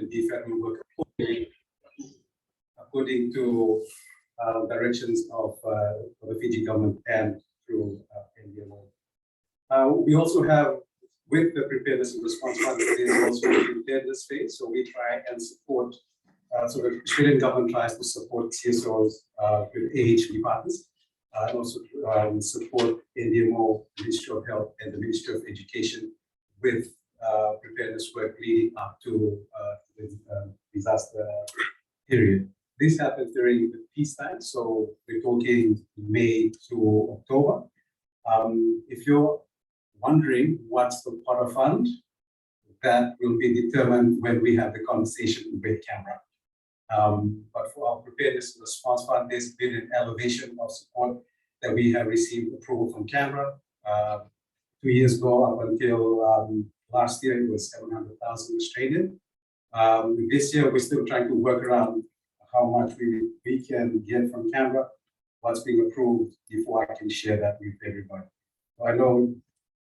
UNDP will work according to directions of the Fiji government and through NDMO. We also have, with the preparedness and response fund, there's also a preparedness phase. So we try and support, so the Australian government tries to support CSOs with AHP partners, and also support NDMO, Ministry of Health, and the Ministry of Education with preparedness work leading up to the disaster period. This happens during the peacetime, so we're talking May to October. If you're wondering what's the pot of fund, that will be determined when we have the conversation with Canberra. But for our preparedness and response fund, there's been an elevation of support that we have received approval from Canberra. 2 years ago, up until last year, it was 700,000 Australian. This year, we're still trying to work around how much we can get from Canberra, what's being approved before I can share that with everybody. So I know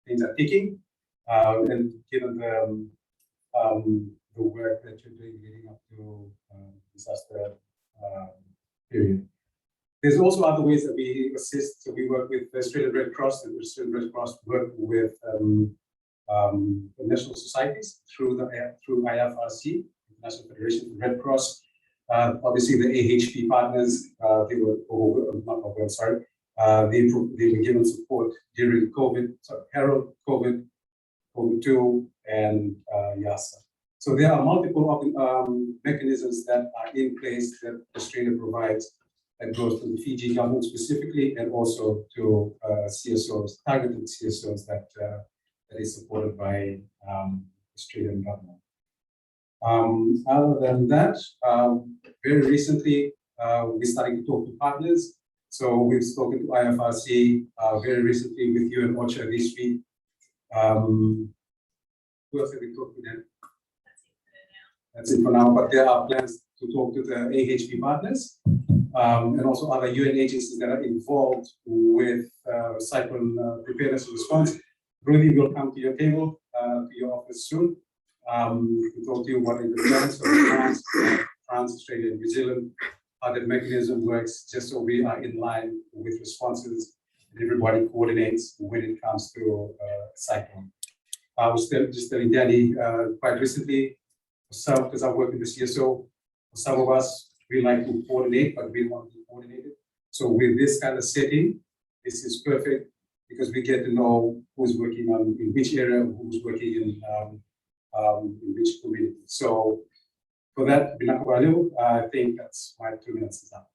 things are ticking, and given the work that you're doing leading up to disaster period. There's also other ways that we assist. So we work with the Australian Red Cross, and the Australian Red Cross work with the national societies through IFRC, International Federation of the Red Cross. Obviously, the AHP partners, they were they were given support during COVID, Herald, COVID-2, and YASA. So there are multiple mechanisms that are in place that Australia provides that goes to the Fiji government specifically, and also to CSOs, targeted CSOs that is supported by Australian government. Other than that, very recently, we're starting to talk to partners. So we've spoken to IFRC very recently with UN OCHA this week. Who else have we talked to them? That's it for now, but there are plans to talk to the AHP partners and also other UN agencies that are involved with cyclone preparedness and response. Rudy will come to your table, to your office soon. We talk to you what is the plans of France, Australia, and New Zealand, how that mechanism works, just so we are in line with responses and everybody coordinates when it comes to cyclone. I was just telling Danny quite recently, because I work in the CSO, for some of us, we like to coordinate, but we want to be coordinated. So with this kind of setting, this is perfect because we get to know who's working on in which area, who's working in which community. So for that, I think that's my 2 minutes is up.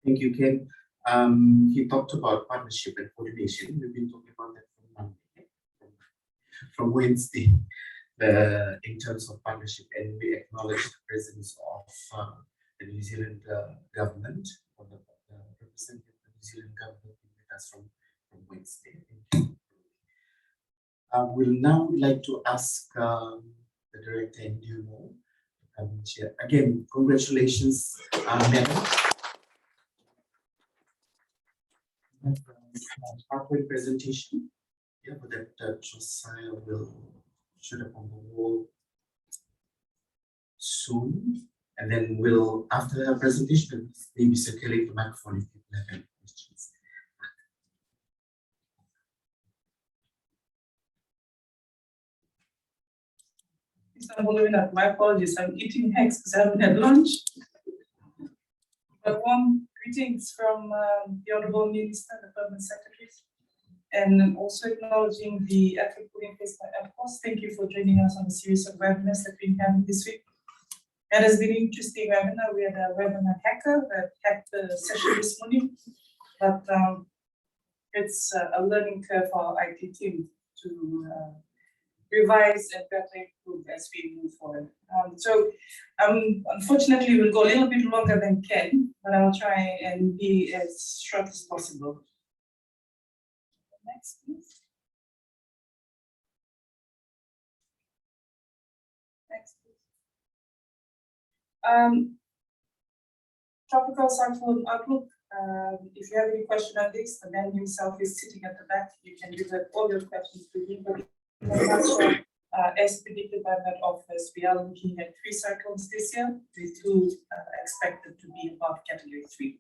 Thank you, Ken. He talked about partnership and coordination. We've been talking about that from Monday, from Wednesday, in terms of partnership, and we acknowledge the presence of the New Zealand government, or the representative of the New Zealand government with us from Wednesday. Thank you. We'll now like to ask the director and NDMO to come and share. Again, congratulations, Madam. PowerPoint presentation. Yeah, but that Josiah will shoot up on the wall soon. And then we'll, after her presentation, maybe circulate the microphone if people have any questions. My apologies, I'm eating eggs because I haven't had lunch. But warm greetings from the Honourable Minister and the Permanent Secretaries, and also acknowledging the effort put in place by EPCOS. Thank you for joining us on a series of webinars that we've had this week. It has been an interesting webinar. We had a webinar hacker that hacked the session this morning, but it's a learning curve for our IT team to revise and better improve as we move forward. Unfortunately, we'll go a little bit longer than Ken, but I'll try and be as short as possible. Next, please. Next, please. Tropical cyclone outlook. If you have any question on this, the man himself is sitting at the back. You can divert all your questions to him. But in a nutshell, as predicted by that office, we are looking at 3 cyclones this year, with 2 expected to be above category 3.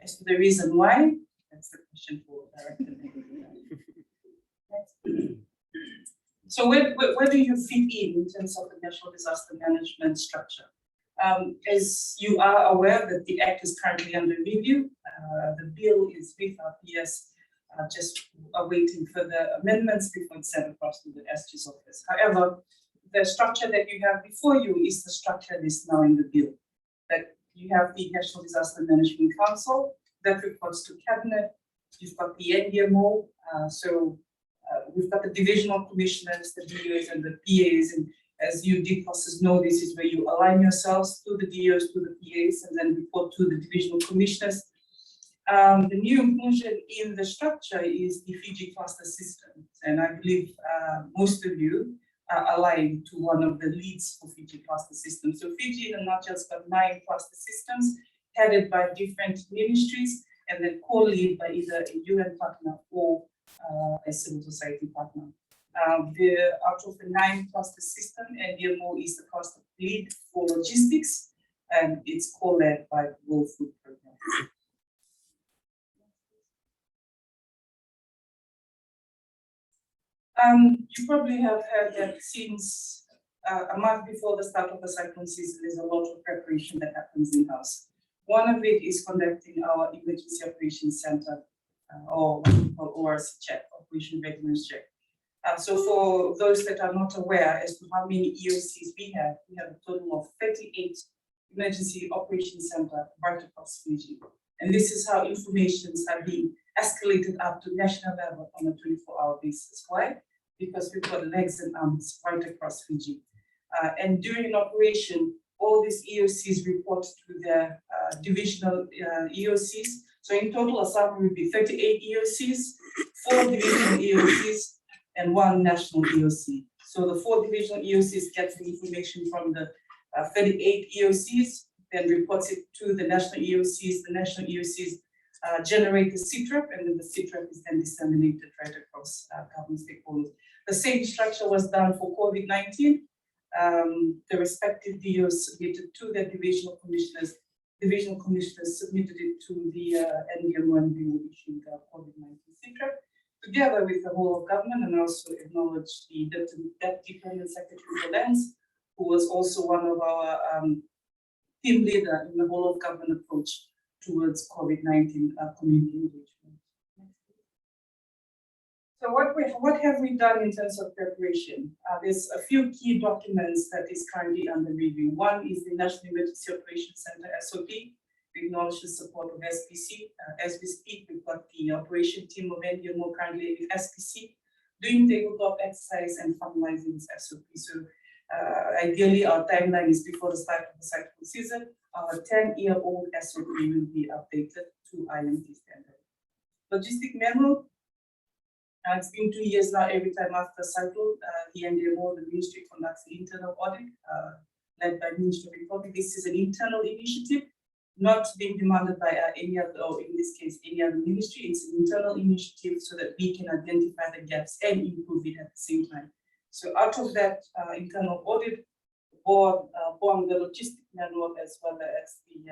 As to the reason why, that's the question for Director. So where do you fit in terms of the national disaster management structure? As you are aware that the Act is currently under review, the bill is with our PS, just awaiting further amendments before it's sent across to the SG's office. However, the structure that you have before you is the structure that is now in the bill. That you have the National Disaster Management Council that reports to Cabinet. You've got the NDMO, we've got the divisional commissioners, the DOs and the PAs, and as you process know, this is where you align yourselves to the DOs, to the PAs, and then report to the divisional commissioners. The new inclusion in the structure is the Fiji cluster system, and I believe most of you are aligned to one of the leads for Fiji cluster system. So Fiji in a nutshell has got 9 cluster systems headed by different ministries and then co-lead by either a UN partner or a civil society partner. Out of the 9 cluster system, NDMO is the cluster lead for logistics, and it's co-led by the World Food Programme. You probably have heard that since a month before the start of the cyclone season, there's a lot of preparation that happens in-house. One of it is conducting our Emergency Operations Center, or what we call ORC check, Operation Readiness Check. So for those that are not aware as to how many EOCs we have a total of 38 Emergency Operations Center right across Fiji. And this is how informations are being escalated up to national level on a 24-hour basis. Why? Because we've got legs and arms right across Fiji. And during an operation, all these EOCs report to their divisional EOCs. So in total, a summary would be 38 EOCs, 4 divisional EOCs, and 1 national EOC. So the 4 divisional EOCs get the information from the 38 EOCs, then reports it to the national EOCs. The national EOCs generate the CTRAP, and then the CTRAP is then disseminated right across government stakeholders. The same structure was done for COVID-19. The respective DOs submitted to their divisional commissioners. Divisional commissioners submitted it to the NDMO, and we will issue the COVID-19 CTRAP, together with the whole of government, and also acknowledge the Deputy Permanent Secretary Lens, who was also one of our team leader in the whole of government approach towards COVID-19 community engagement. So what have we done in terms of preparation? There's a few key documents that is currently under review. One is the National Emergency Operations Center, SOP. We acknowledge the support of SPC. As we speak, we've got the operation team of NDMO currently with SPC doing tabletop exercise and finalizing this SOP. So ideally, our timeline is before the start of the cyclone season. Our 10-year-old SOP will be updated to IMT standard. Logistic manual. It's been 2 years now. Every time after cyclone, the NDMO, the ministry, conducts an internal audit led by Ministry of Republic. This is an internal initiative, not being demanded by any other, or in this case, any other ministry. It's an internal initiative so that we can identify the gaps and improve it at the same time. So out of that internal audit, born the logistic manual as well as the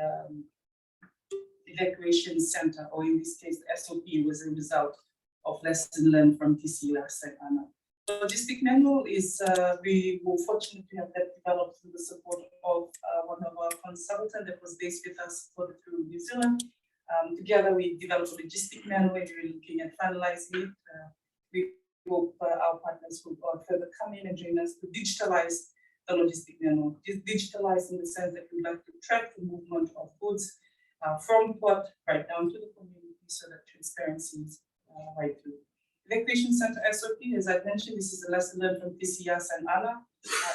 evacuation center, or in this case, the SOP was a result of lessons learned from TC last Anna. Logistic manual is, we were fortunate to have that developed through the support of one of our consultants that was based with us through New Zealand. Together we developed a logistic manual, and we're looking at finalizing it. We hope our partners will further come in and join us to digitalize the logistic manual. Digitalize in the sense that we'd like to track the movement of goods from port right down to the community, so that transparency is right through. Evacuation center SOP, as I mentioned, this is a lesson learned from TCS and ANA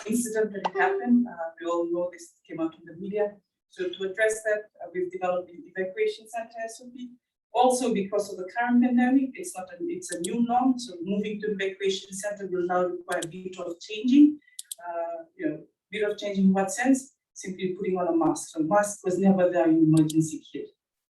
incident that happened. We all know this came out in the media. So to address that, we've developed the evacuation center SOP. Also, because of the current pandemic, it's a new norm. So moving to evacuation center will now require a bit of changing. Bit of changing in what sense? Simply putting on a mask. So mask was never there in emergency kit.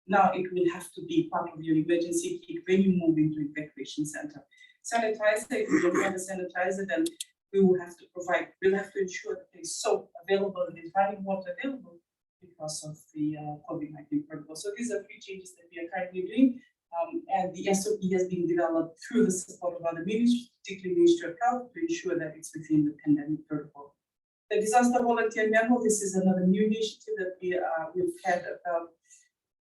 now it will have to be part of your emergency kit when you move into evacuation center. Sanitizer, if you don't have a sanitizer, then we'll have to ensure that there's soap available and there's running water available because of the COVID-19 protocol. So these are three changes that we are currently doing. And the SOP has been developed through the support of other ministries, particularly Ministry of Health, to ensure that it's within the pandemic protocol. The Disaster Volunteer Manual, this is another new initiative that we've had about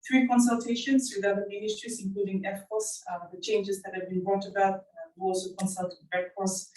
3 consultations with other ministries, including FCOS, the changes that have been brought about. We also consulted Red Cross.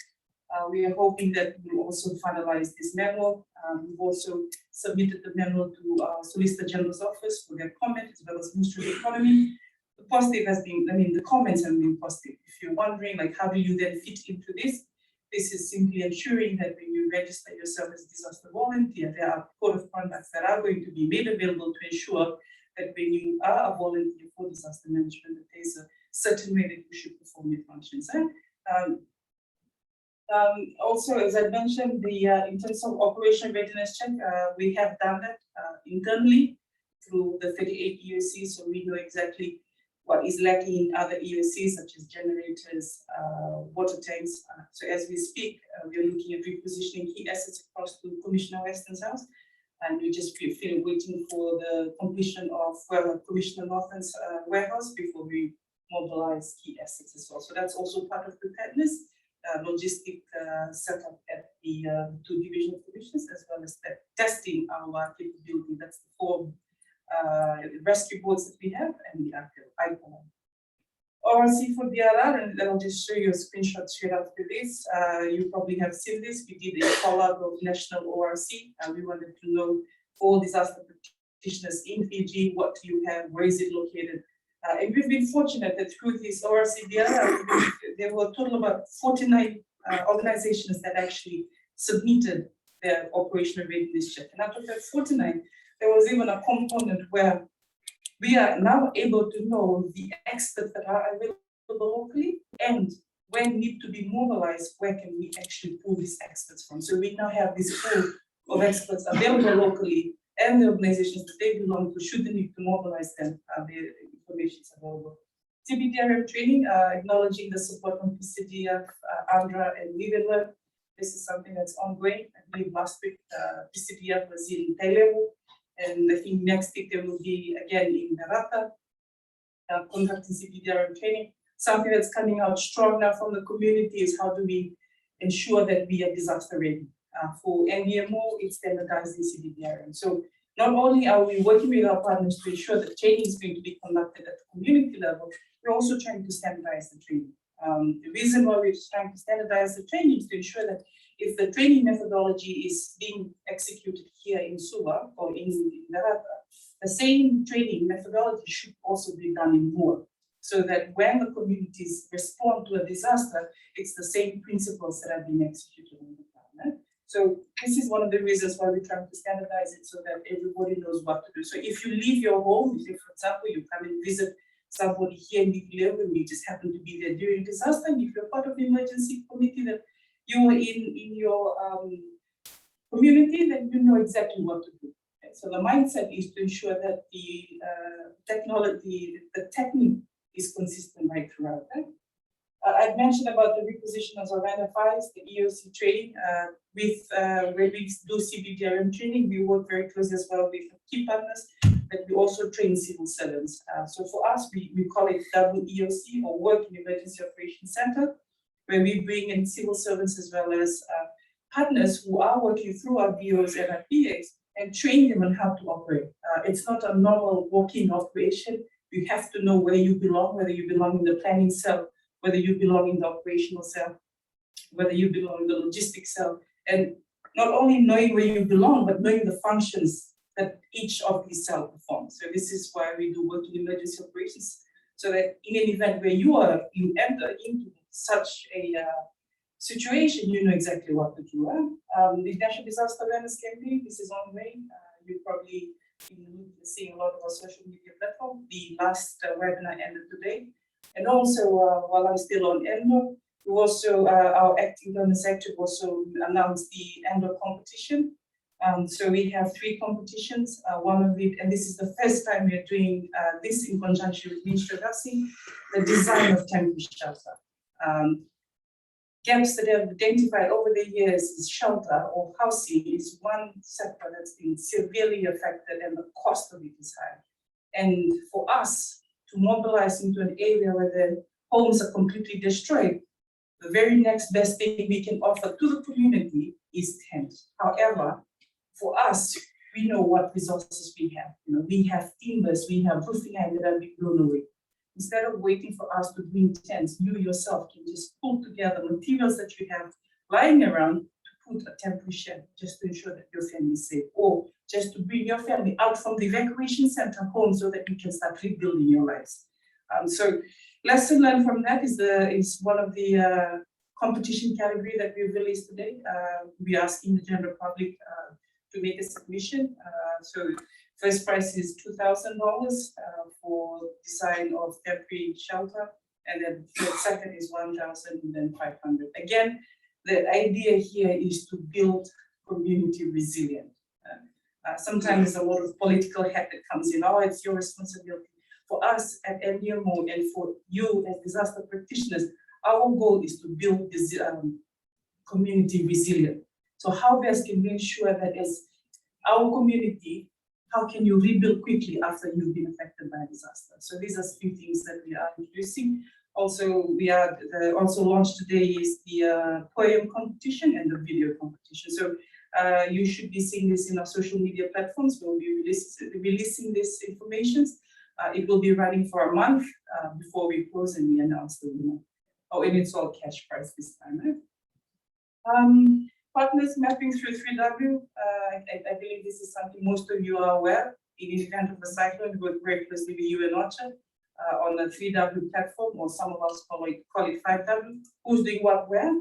We are hoping that we'll also finalize this manual. We've also submitted the manual to Solicitor General's Office for their comment, as well as Ministry of Economy. The positive has been, the comments have been positive. If you're wondering, like, how do you then fit into this? This is simply ensuring that when you register yourself as a disaster volunteer, there are code of conducts that are going to be made available to ensure that when you are a volunteer for disaster management, that there's a certain way that you should perform your functions. Also, as I mentioned, in terms of operation readiness check, we have done that internally through the 38 EOCs, so we know exactly what is lacking in other EOCs, such as generators, water tanks. So as we speak, we are looking at repositioning key assets across to Commissioner Weston's house, and we just feel waiting for the completion of Commissioner Norton's warehouse before we mobilize key assets as well. So that's also part of preparedness, logistic setup at the 2 divisional commissions, as well as testing our capability. That's the 4 rescue boats that we have, and the ICOM. ORC for DRR, and I'll just show you a screenshot straight after this. You probably have seen this. We did a call-out of national ORC, and we wanted to know for disaster practitioners in Fiji, what do you have, where is it located? And we've been fortunate that through this ORC DRR, there were a total of about 49 organizations that actually submitted their operational readiness check. And out of that 49, there was even a component where we are now able to know the experts that are available locally, and when need to be mobilized, where can we actually pull these experts from. So we now have this pool of experts available locally, and the organizations that they belong to, should they need to mobilize them, the information is available. CBDRM training, acknowledging the support from PCDF, ANDRA, and Live. This is something that's ongoing. I believe last week, PCDF was in Tailewu, and I think next week they will be again in Narata, conducting CBDRM training. Something that's coming out strong now from the community is how do we ensure that we are disaster ready. For NDMO, it's standardizing CBDRM. So not only are we working with our partners to ensure that training is going to be conducted at the community level, we're also trying to standardize the training. The reason why we're trying to standardize the training is to ensure that if the training methodology is being executed here in Suva or in Narata, the same training methodology should also be done in Moa, so that when the communities respond to a disaster, it's the same principles that are being executed on the ground. So this is one of the reasons why we're trying to standardize it, so that everybody knows what to do. So if you leave your home, if, for example, you come and visit somebody here in Nicoleo and you just happen to be there during disaster, and if you're part of the emergency committee that you are in your community, then you know exactly what to do. Okay? So the mindset is to ensure that the technology, the technique is consistent right throughout. Right? I've mentioned about the reposition of RNFIs, the EOC training. Where we do CBDRM training, we work very closely as well with key partners, but we also train civil servants. So for us, we call it double EOC, or Work in Emergency Operations Center, where we bring in civil servants as well as partners who are working through our BOs and our PAs, and train them on how to operate. It's not a normal walk-in operation. You have to know where you belong, whether you belong in the planning cell, whether you belong in the operational cell, whether you belong in the logistics cell, and not only knowing where you belong, but knowing the functions that each of these cells perform. So this is why we do work in emergency operations, so that in an event where you enter into such a situation, you know exactly what to do. The National Disaster Awareness Campaign, this is ongoing. You probably been seeing a lot of our social media platform. The last webinar ended today. And also, while I'm still on ENDO, we also, our acting government sector also announced the ENDO competition. So we have 3 competitions, one of it, and this is the first time we're doing this in conjunction with Ministry of Housing, the design of temporary shelter. Gaps that have identified over the years is shelter or housing is one sector that's been severely affected and the cost of it is high. And for us to mobilize into an area where the homes are completely destroyed, the very next best thing we can offer to the community is tent. However, for us, we know what resources we have. We have timbers, we have roofing iron that have been blown away. Instead of waiting for us to bring tents, you yourself can just pull together materials that you have lying around to put a temporary shed just to ensure that your family is safe, or just to bring your family out from the evacuation center home so that you can start rebuilding your lives. So lesson learned from that is one of the competition category that we released today. We're asking the general public to make a submission. So first prize is $2,000 for design of temporary shelter, and then the second is $1,500. Again, the idea here is to build community resilience. Sometimes a lot of political head that comes in. Oh, it's your responsibility. For us at NDMO and for you as disaster practitioners, our goal is to build this community resilient. So how best can we ensure that as our community, how can you rebuild quickly after you've been affected by a disaster? So these are few things that we are introducing. Also, we are also launched today is the poem competition and the video competition. So you should be seeing this in our social media platforms. We'll be releasing this information. It will be running for a month before we close and we announce the winner. Oh, and it's all cash prize this time. Right? Partners mapping through 3W. I believe this is something most of you are aware. In the event of a cyclone, we work very closely with UN OCHA on the 3W platform, or some of us call it 5W. Who's doing what where?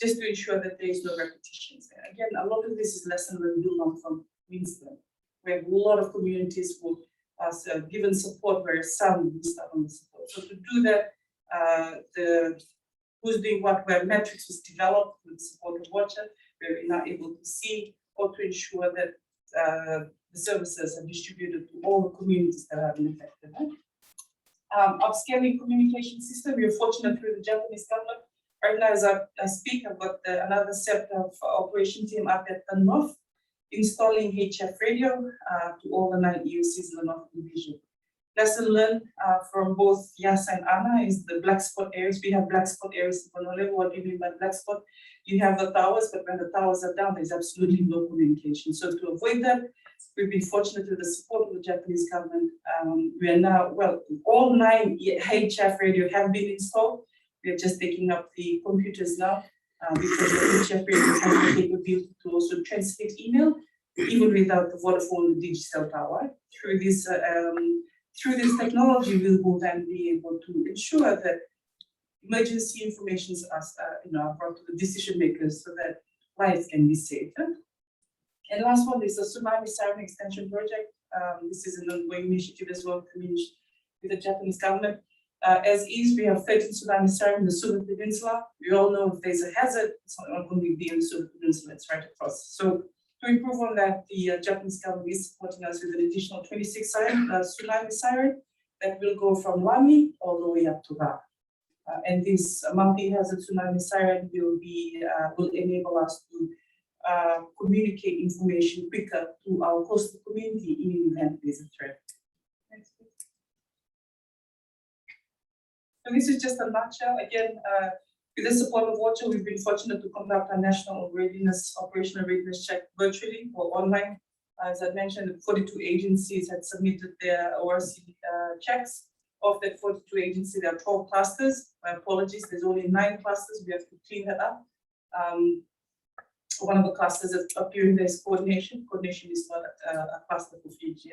Just to ensure that there is no repetitions. And again, a lot of this is lesson we do learn from Winston, where a lot of communities will given support where some missed out on the support. So to do that, the who's doing what where metrics was developed with the support of OCHA, where we're now able to see or to ensure that the services are distributed to all the communities that have been affected. Right? Upscaling communication system, we are fortunate through the Japanese government. Right now, as I speak, I've got another set of operation team up at the north, installing HF radio to all the 9 EOCs in the North Division. Lesson learned from both Yasa and Anna is the black spot areas. We have black spot areas in Honolulu. What do you mean by black spot? You have the towers, but when the towers are down, there's absolutely no communication. So to avoid that, we've been fortunate with the support of the Japanese government. We are now, well, all 9 HF radio have been installed. We are just taking up the computers now because the HF radio has the capability to also transmit email, even without the Vodafone digital tower. Through this technology, we will then be able to ensure that emergency information are brought to the decision makers so that lives can be saved. And last one is the Tsunami Siren Extension Project. This is an ongoing initiative as well with the Japanese government. As is, we have 13 tsunami sirens in the Suva Peninsula. We all know if there's a hazard, it's not only be in the Suva Peninsula, it's right across. So to improve on that, the Japanese government is supporting us with an additional 26 tsunami siren that will go from Lami all the way up to Ra. And this multi-hazard tsunami siren will enable us to communicate information quicker to our coastal community in an event there's a threat. Next, please. So this is just a nutshell. Again, with the support of OCHA, we've been fortunate to conduct our national readiness, operational readiness check virtually or online. As I mentioned, 42 agencies had submitted their ORC checks. Of that 42 agencies, there are 12 clusters. My apologies, there's only 9 clusters. We have to clean that up. One of the clusters is appearing there is coordination. Coordination is not a cluster for Fiji.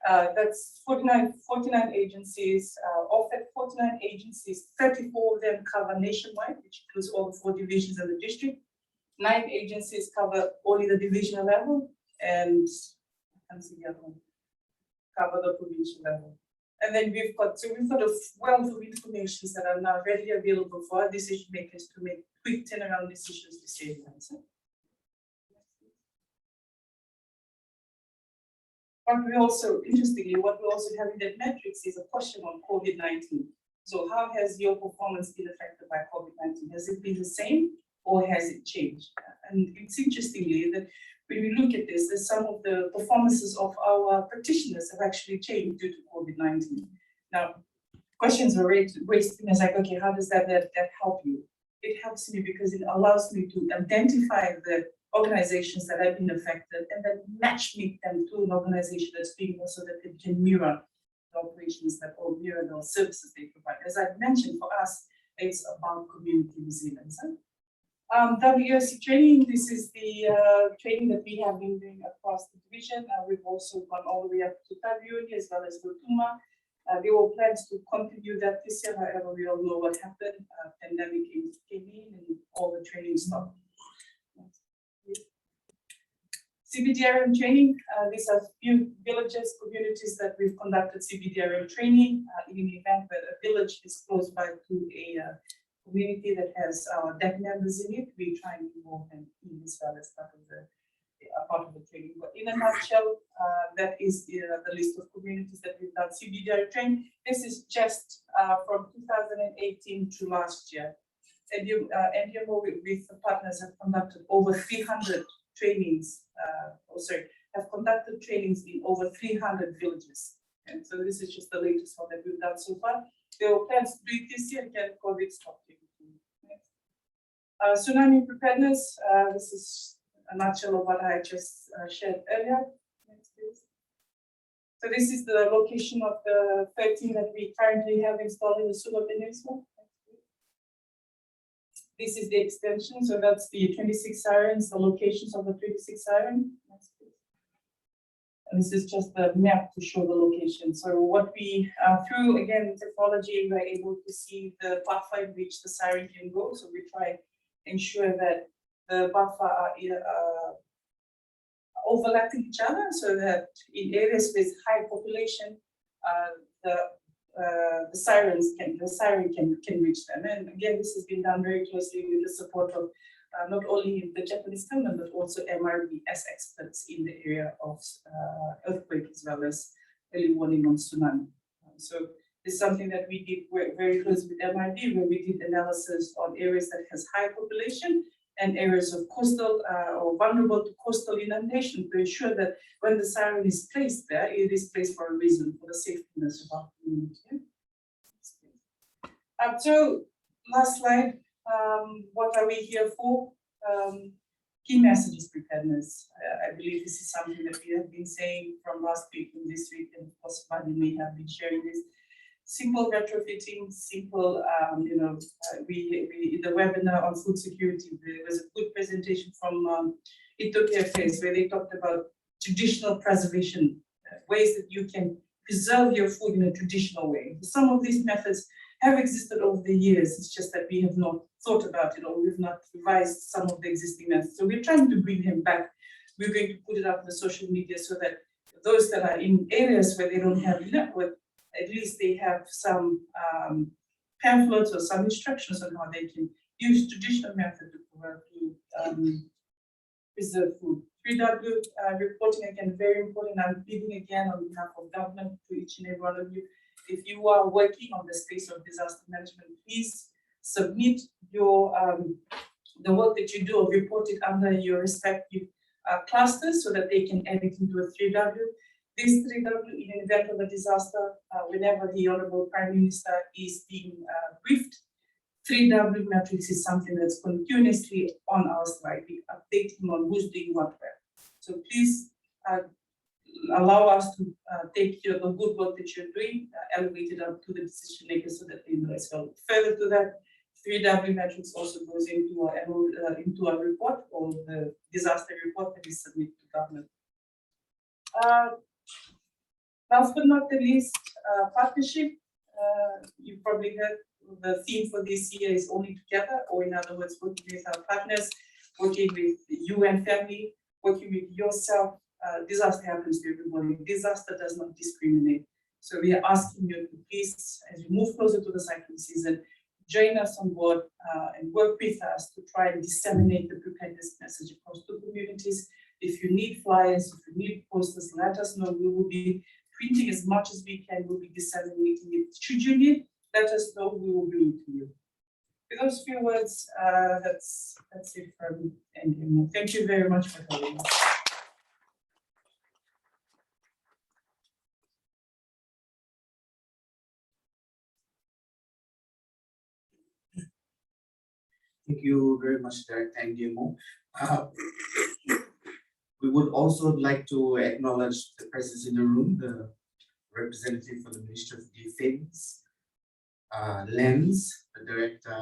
That's 49 agencies. Of that 49 agencies, 34 of them cover nationwide, which includes all the 4 divisions in the district. 9 agencies cover only the divisional level, and I can't see the other one, cover the provincial level. And then we've got a wealth of information that are now readily available for our decision makers to make quick turnaround decisions to save lives. But we also, interestingly, what we also have in that matrix is a question on COVID-19. So how has your performance been affected by COVID-19? Has it been the same or has it changed? And it's interestingly that when we look at this, that some of the performances of our practitioners have actually changed due to COVID-19. Now, questions were raised, and I was like, okay, how does that help you? It helps me because it allows me to identify the organizations that have been affected and then matchmake them to an organization that's being so that it can mirror the operations that or mirror the services they provide. As I mentioned, for us, it's about community resilience. WSC training, this is the training that we have been doing across the division. We've also gone all the way up to Tavioni as well as Rotuma. There were plans to continue that this year, however, we all know what happened. Pandemic came in and all the training stopped. CBDRM training, these are few villages, communities that we've conducted CBDRM training in an event where a village is close by to a community that has deaf members in it. We try and involve them in this well as part of the training. But in a nutshell, that is the list of communities that we've done CBDRM training. This is just from 2018 to last year. And NDMO with the partners have conducted over 300 trainings, have conducted trainings in over 300 villages. And so this is just the latest one that we've done so far. There were plans to do it this year, again, COVID stopped. Tsunami preparedness, this is a nutshell of what I just shared earlier. Next, please. So this is the location of the 13 that we currently have installed in the Suva Peninsula. This is the extension, so that's the 26 sirens, the locations of the 26 sirens. And this is just the map to show the location. So what we, through again technology, we're able to see the buffer in which the siren can go. So we try ensure that the buffer are overlapping each other, so that in areas with high population, the siren can reach them. And again, this has been done very closely with the support of not only the Japanese government, but also MRB as experts in the area of earthquake as well as early warning on tsunami. So this is something that we did very close with MRB, where we did analysis on areas that has high population and areas of coastal or vulnerable to coastal inundation to ensure that when the siren is placed there, it is placed for a reason, for the safety of our community. So last slide, what are we here for? Key messages preparedness. I believe this is something that we have been saying from last week and this week, and of course, Buddy may have been sharing this. Simple retrofitting, simple, the webinar on food security, there was a good presentation from Itoke Affairs where they talked about traditional preservation, ways that you can preserve your food in a traditional way. Some of these methods have existed over the years, it's just that we have not thought about it or we've not revised some of the existing methods. So we're trying to bring them back. We're going to put it up on the social media so that those that are in areas where they don't have network, at least they have some pamphlets or some instructions on how they can use traditional method to preserve food. 3W reporting, again, very important. I'm pleading again on behalf of government to each and every one of you. If you are working on the space of disaster management, please submit your the work that you do or report it under your respective clusters so that they can add it into a 3W. This 3W, in an event of a disaster, whenever the Honorable Prime Minister is being briefed, 3W matrix is something that's continuously on our slide. We update him on who's doing what where. So please allow us to take care of the good work that you're doing, elevate it up to the decision makers so that they know as well. Further to that, 3W matrix also goes into our report or the disaster report that is submitted to government. Last but not the least, partnership. You probably heard the theme for this year is only together, or in other words, working with our partners, working with the UN family, working with yourself. Disaster happens to everybody. Disaster does not discriminate. So we are asking you to please, as we move closer to the cyclone season, join us on board and work with us to try and disseminate the preparedness message across the communities. If you need flyers, if you need posters, let us know. We will be printing as much as we can. We'll be disseminating it. Should you need, let us know. We will bring it to you. With those few words, that's it from NDMO. Thank you very much for having us. Thank you very much, Director NDMO. We would also like to acknowledge the presence in the room, the representative for the Ministry of Defense, Lens, the Director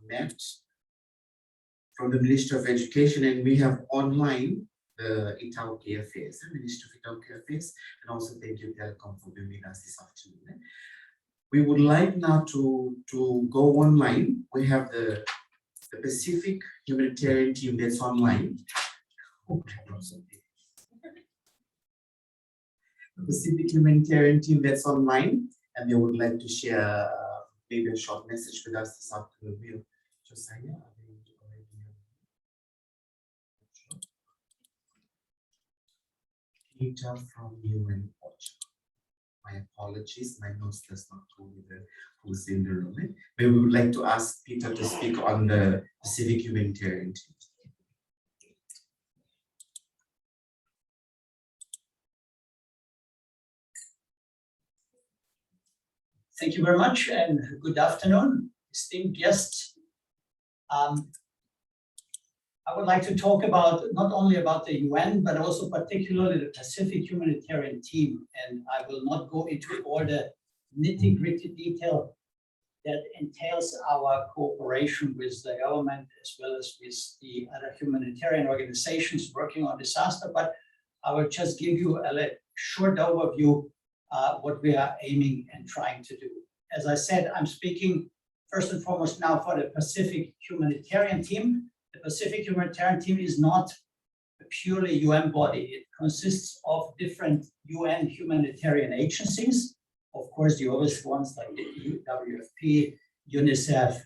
Matt, from the Ministry of Education, and we have online the Itaoke Affairs, the Ministry of Itaoke Affairs, and also thank you, Telecom, for being with us this afternoon. We would like now to go online. We have the Pacific Humanitarian Team that's online. The Pacific Humanitarian Team that's online, and they would like to share maybe a short message with us this afternoon. Josiah, Peter from UN OCHA. My apologies, my notes does not go with who's in the room. But we would like to ask Peter to speak on the Pacific Humanitarian Team. Thank you very much and good afternoon, esteemed guests. I would like to talk about not only about the UN, but also particularly the Pacific Humanitarian Team. And I will not go into all the nitty-gritty detail that entails our cooperation with the government as well as with the other humanitarian organizations working on disaster, but I will just give you a short overview what we are aiming and trying to do. As I said, I'm speaking first and foremost now for the Pacific Humanitarian Team. The Pacific Humanitarian Team is not a purely UN body. It consists of different UN humanitarian agencies. Of course, the obvious ones like the WFP, UNICEF,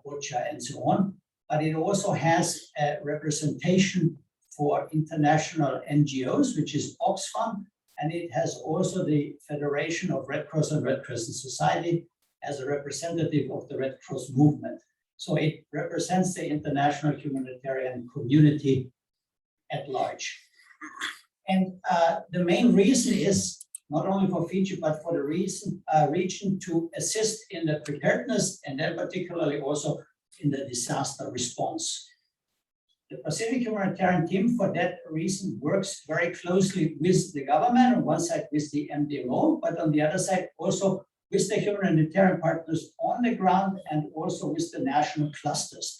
OCHA, and so on. But it also has a representation for international NGOs, which is Oxfam, and it has also the Federation of Red Cross and Red Crescent Society as a representative of the Red Cross movement. So it represents the international humanitarian community at large. And the main reason is not only for Fiji, but for the region to assist in the preparedness and then particularly also in the disaster response. The Pacific Humanitarian Team, for that reason, works very closely with the government, on one side with the MDMO, but on the other side also with the humanitarian partners on the ground and also with the national clusters.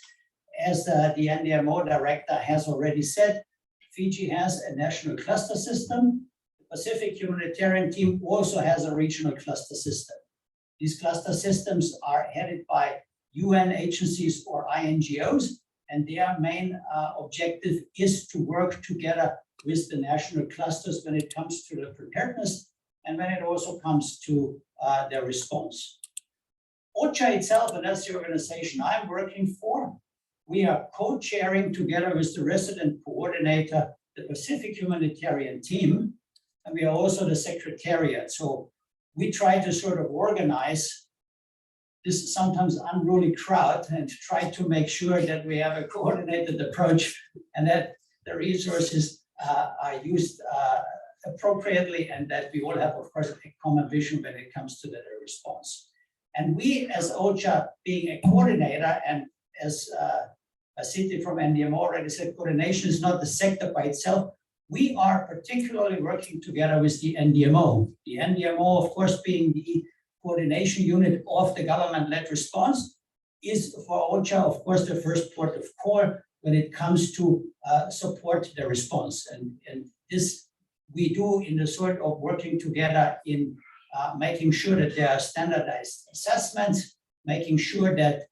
As the NDMO director has already said, Fiji has a national cluster system. The Pacific Humanitarian Team also has a regional cluster system. These cluster systems are headed by UN agencies or INGOs, and their main objective is to work together with the national clusters when it comes to the preparedness and when it also comes to their response. OCHA itself, and that's the organization I'm working for, we are co-chairing together with the resident coordinator, the Pacific Humanitarian Team, and we are also the secretariat. So we try to sort of organize this sometimes unruly crowd and try to make sure that we have a coordinated approach and that the resources are used appropriately and that we all have, of course, a common vision when it comes to the response. And we as OCHA, being a coordinator, and as City from NDMO already said, coordination is not the sector by itself. We are particularly working together with the NDMO. The NDMO, of course, being the coordination unit of the government-led response, is for OCHA, of course, the first port of call when it comes to support the response. And this we do in the sort of working together in making sure that there are standardized assessments, making sure that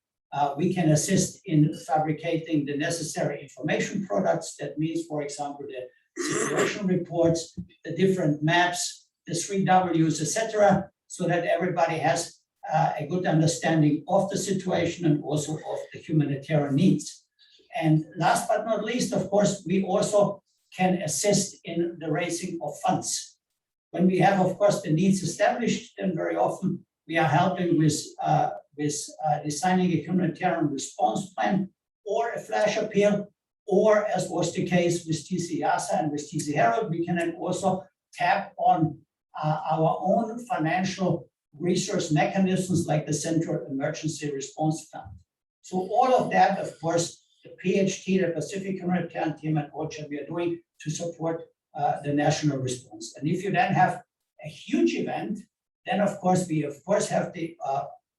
we can assist in fabricating the necessary information products. That means, for example, the situation reports, the different maps, the 3 Ws, etc., so that everybody has a good understanding of the situation and also of the humanitarian needs. And last but not least, of course, we also can assist in the raising of funds. When we have, of course, the needs established, then very often we are helping with designing a humanitarian response plan or a flash appeal, or as was the case with TC YASA and with TC Herald, we can then also tap on our own financial resource mechanisms like the Central Emergency Response Fund. So all of that, of course, the PHT, the Pacific Humanitarian Team at OCHA, we are doing to support the national response. And if you then have a huge event, then of course we have the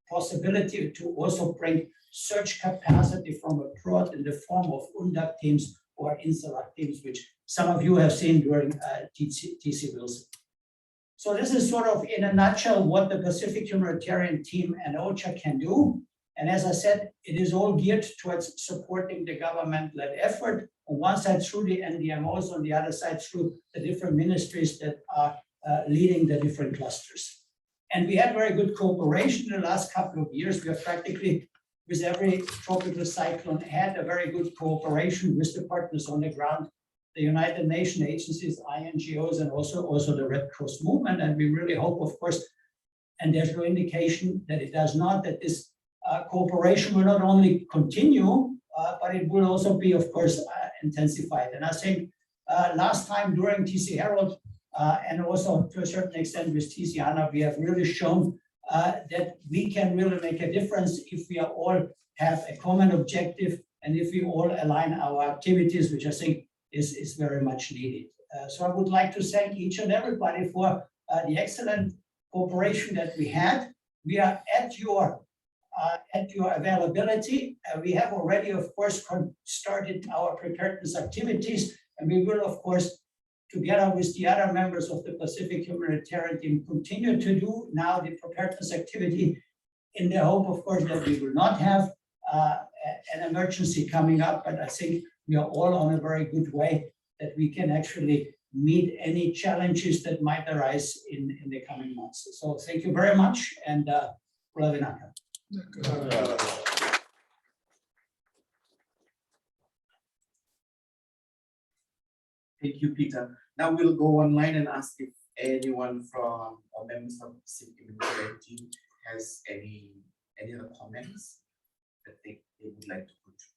possibility to also bring search capacity from abroad in the form of UNDP teams or INSARAC teams, which some of you have seen during TC Wilson. So this is sort of in a nutshell what the Pacific Humanitarian Team and OCHA can do. And as I said, it is all geared towards supporting the government-led effort, on one side through the NDMOs, on the other side through the different ministries that are leading the different clusters. And we had very good cooperation in the last couple of years. We have practically, with every tropical cyclone, had a very good cooperation with the partners on the ground, the United Nations agencies, INGOs, and also the Red Cross movement. And we really hope, of course, and there's no indication that it does not, that this cooperation will not only continue, but it will also be, of course, intensified. And I think last time during TC Herald, and also to a certain extent with TC HANA, we have really shown that we can really make a difference if we all have a common objective and if we all align our activities, which I think is very much needed. So I would like to thank each and everybody for the excellent cooperation that we had. We are at your availability. We have already, of course, started our preparedness activities, and we will, of course, together with the other members of the Pacific Humanitarian Team, continue to do now the preparedness activity in the hope, of course, that we will not have an emergency coming up, but I think we are all on a very good way that we can actually meet any challenges that might arise in the coming months. So thank you very much, and Ulavinaka. Thank you, Peter. Now we'll go online and ask if anyone from or members of the Pacific Humanitarian Team has any other comments that they would like to contribute.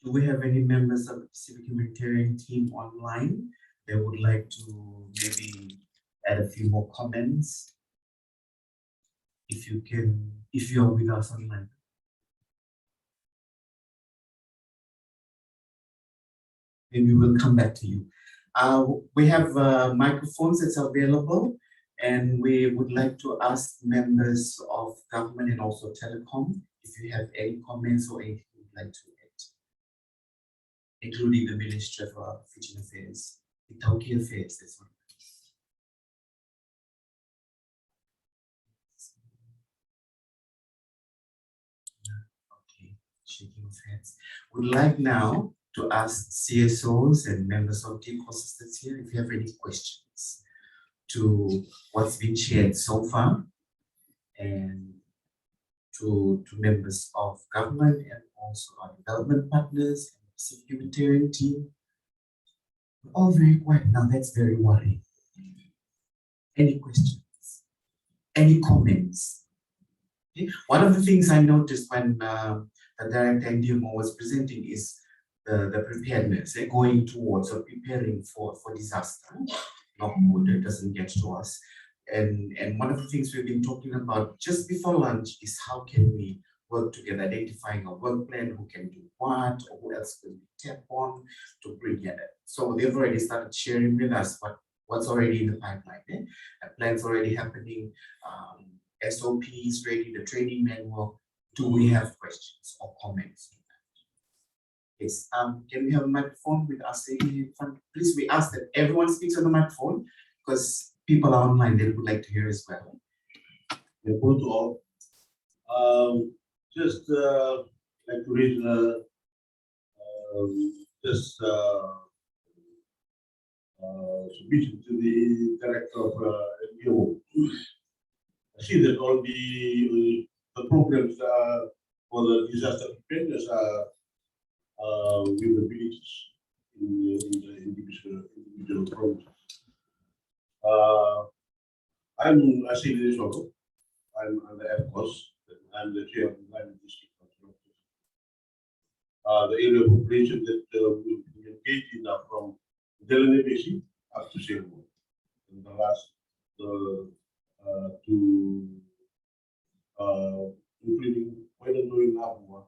Do we have any members of the Pacific Humanitarian Team online that would like to maybe add a few more comments? If you're with us online. Maybe we'll come back to you. We have microphones that's available, and we would like to ask members of government and also telecom if you have any comments or anything you'd like to add, including the Ministry of Fijian Affairs, the Tauki Affairs, that's what. Okay, shaking of heads. Would like now to ask CSOs and members of the ecosystem here if you have any questions to what's been shared so far, and to members of government and also our development partners and Pacific Humanitarian Team. We're all very quiet now, that's very worrying. Any questions? Any comments? Okay. One of the things I noticed when the Director NDMO was presenting is the preparedness, going towards or preparing for disaster. Knock wood, it doesn't get to us. And one of the things we've been talking about just before lunch is how can we work together, identifying a work plan, who can do what, or who else will we tap on to bring it. So they've already started sharing with us what's already in the pipeline. Plans already happening, SOPs ready, the training manual. Do we have questions or comments? Yes, can we have a microphone with us in front? Please, we ask that everyone speaks on the microphone because people are online, they would like to hear as well. Report to all. Just like to read submission to the director of NGO. I see that all the programs for the disaster preparedness are with the villages in the individual provinces. I'm Asili Soko. I'm on the AFCOS. I'm the chair of the Climate District Council. The area of operation that we engage in are from Delane Basin up to Sailboat. And the last including Wainandoi and Apua.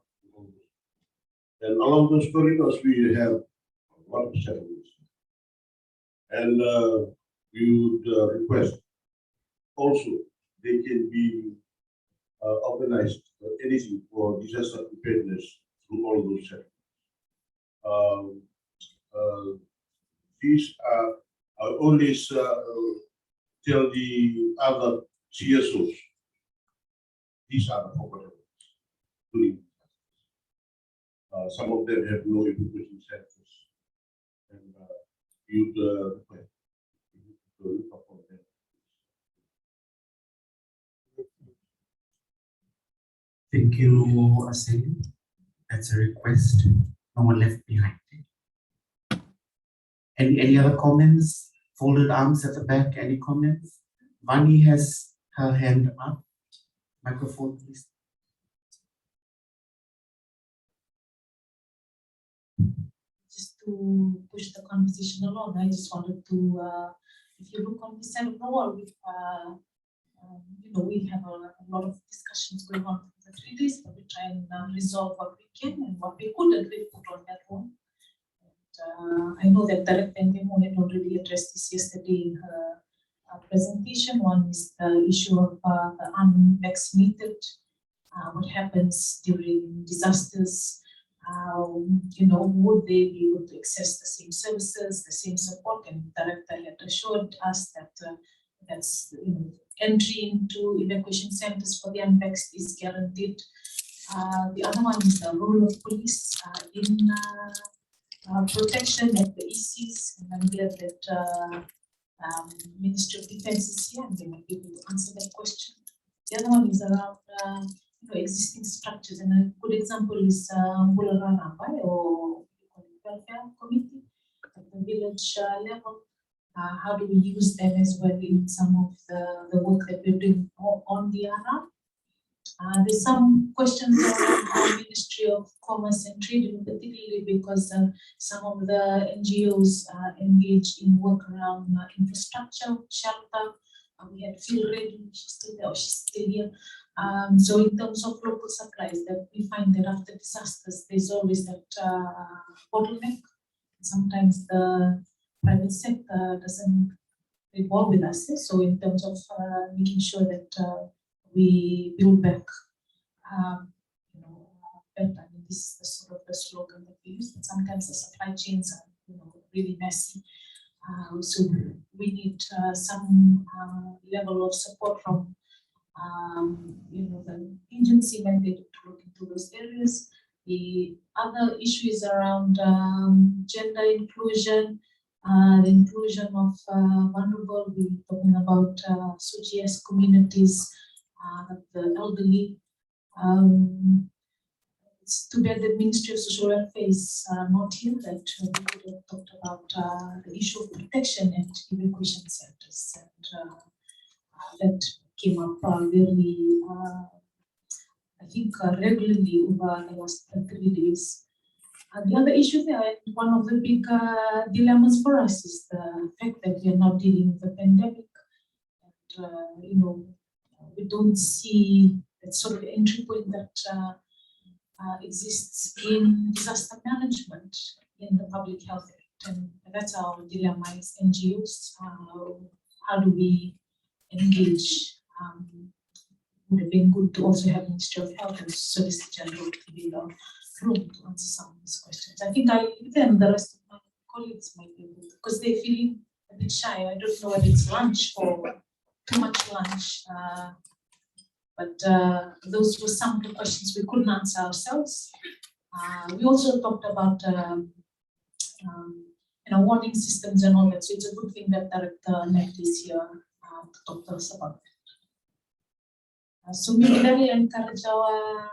And along those corridors, we have a lot of settlements. And we would request also they can be organized anything for disaster preparedness through all those settlements. These are I always tell the other CSOs, these are the forgotten ones. Some of them have no evacuation centers, and you'd request to look upon them. Thank you, Asili. That's a request. No one left behind. Any other comments? Folded arms at the back. Any comments? Vani has her hand up. Microphone, please. Just to push the conversation along, I just wanted to, if you look on this side of the wall, we have a lot of discussions going on for the treaties, but we try and resolve what we can and what we couldn't, we put on that one. And I know that Director Ndemo had already addressed this yesterday in her presentation. One is the issue of the unvaccinated, what happens during disasters. Would they be able to access the same services, the same support? And the director had assured us that that's entry into evacuation centers for the unvaxxed is guaranteed. The other one is the role of police in protection at the ECs, and I'm glad that Ministry of Defense is here and they might be able to answer that question. The other one is around existing structures, and a good example is Bularana or welfare committee at the village level. How do we use them as well in some of the work that we're doing on the RR? There's some questions around the Ministry of Commerce and Trade, particularly because some of the NGOs engage in work around infrastructure, shelter. We had Phil Ready, she's still there, she's still here. So in terms of local supplies, that we find that after disasters, there's always that bottleneck. Sometimes the private sector doesn't involve with us. So in terms of making sure that we build back, better. I mean, this is the sort of the slogan that we use. And sometimes the supply chains are, really messy. So we need some level of support from, the agency mandated to look into those areas. The other issue is around gender inclusion, the inclusion of vulnerable. We're talking about SOGS communities, the elderly. It's too bad the Ministry of Social Welfare is not here, that we could have talked about the issue of protection at evacuation centers. And that came up very, I think, regularly over the last 3 days. The other issue there, one of the big dilemmas for us is the fact that we are not dealing with the pandemic. And, we don't see that sort of entry point that exists in disaster management in the public health act. And that's our dilemma as NGOs. How do we engage? Would have been good to also have Ministry of Health and Solicitor General to be in the room to answer some of these questions. I think then the rest of my colleagues might be able to, because they're feeling a bit shy. I don't know whether it's lunch or too much lunch. But those were some of the questions we couldn't answer ourselves. We also talked about, and warning systems and all that. So it's a good thing that Director Net is here to talk to us about that. So we really encourage our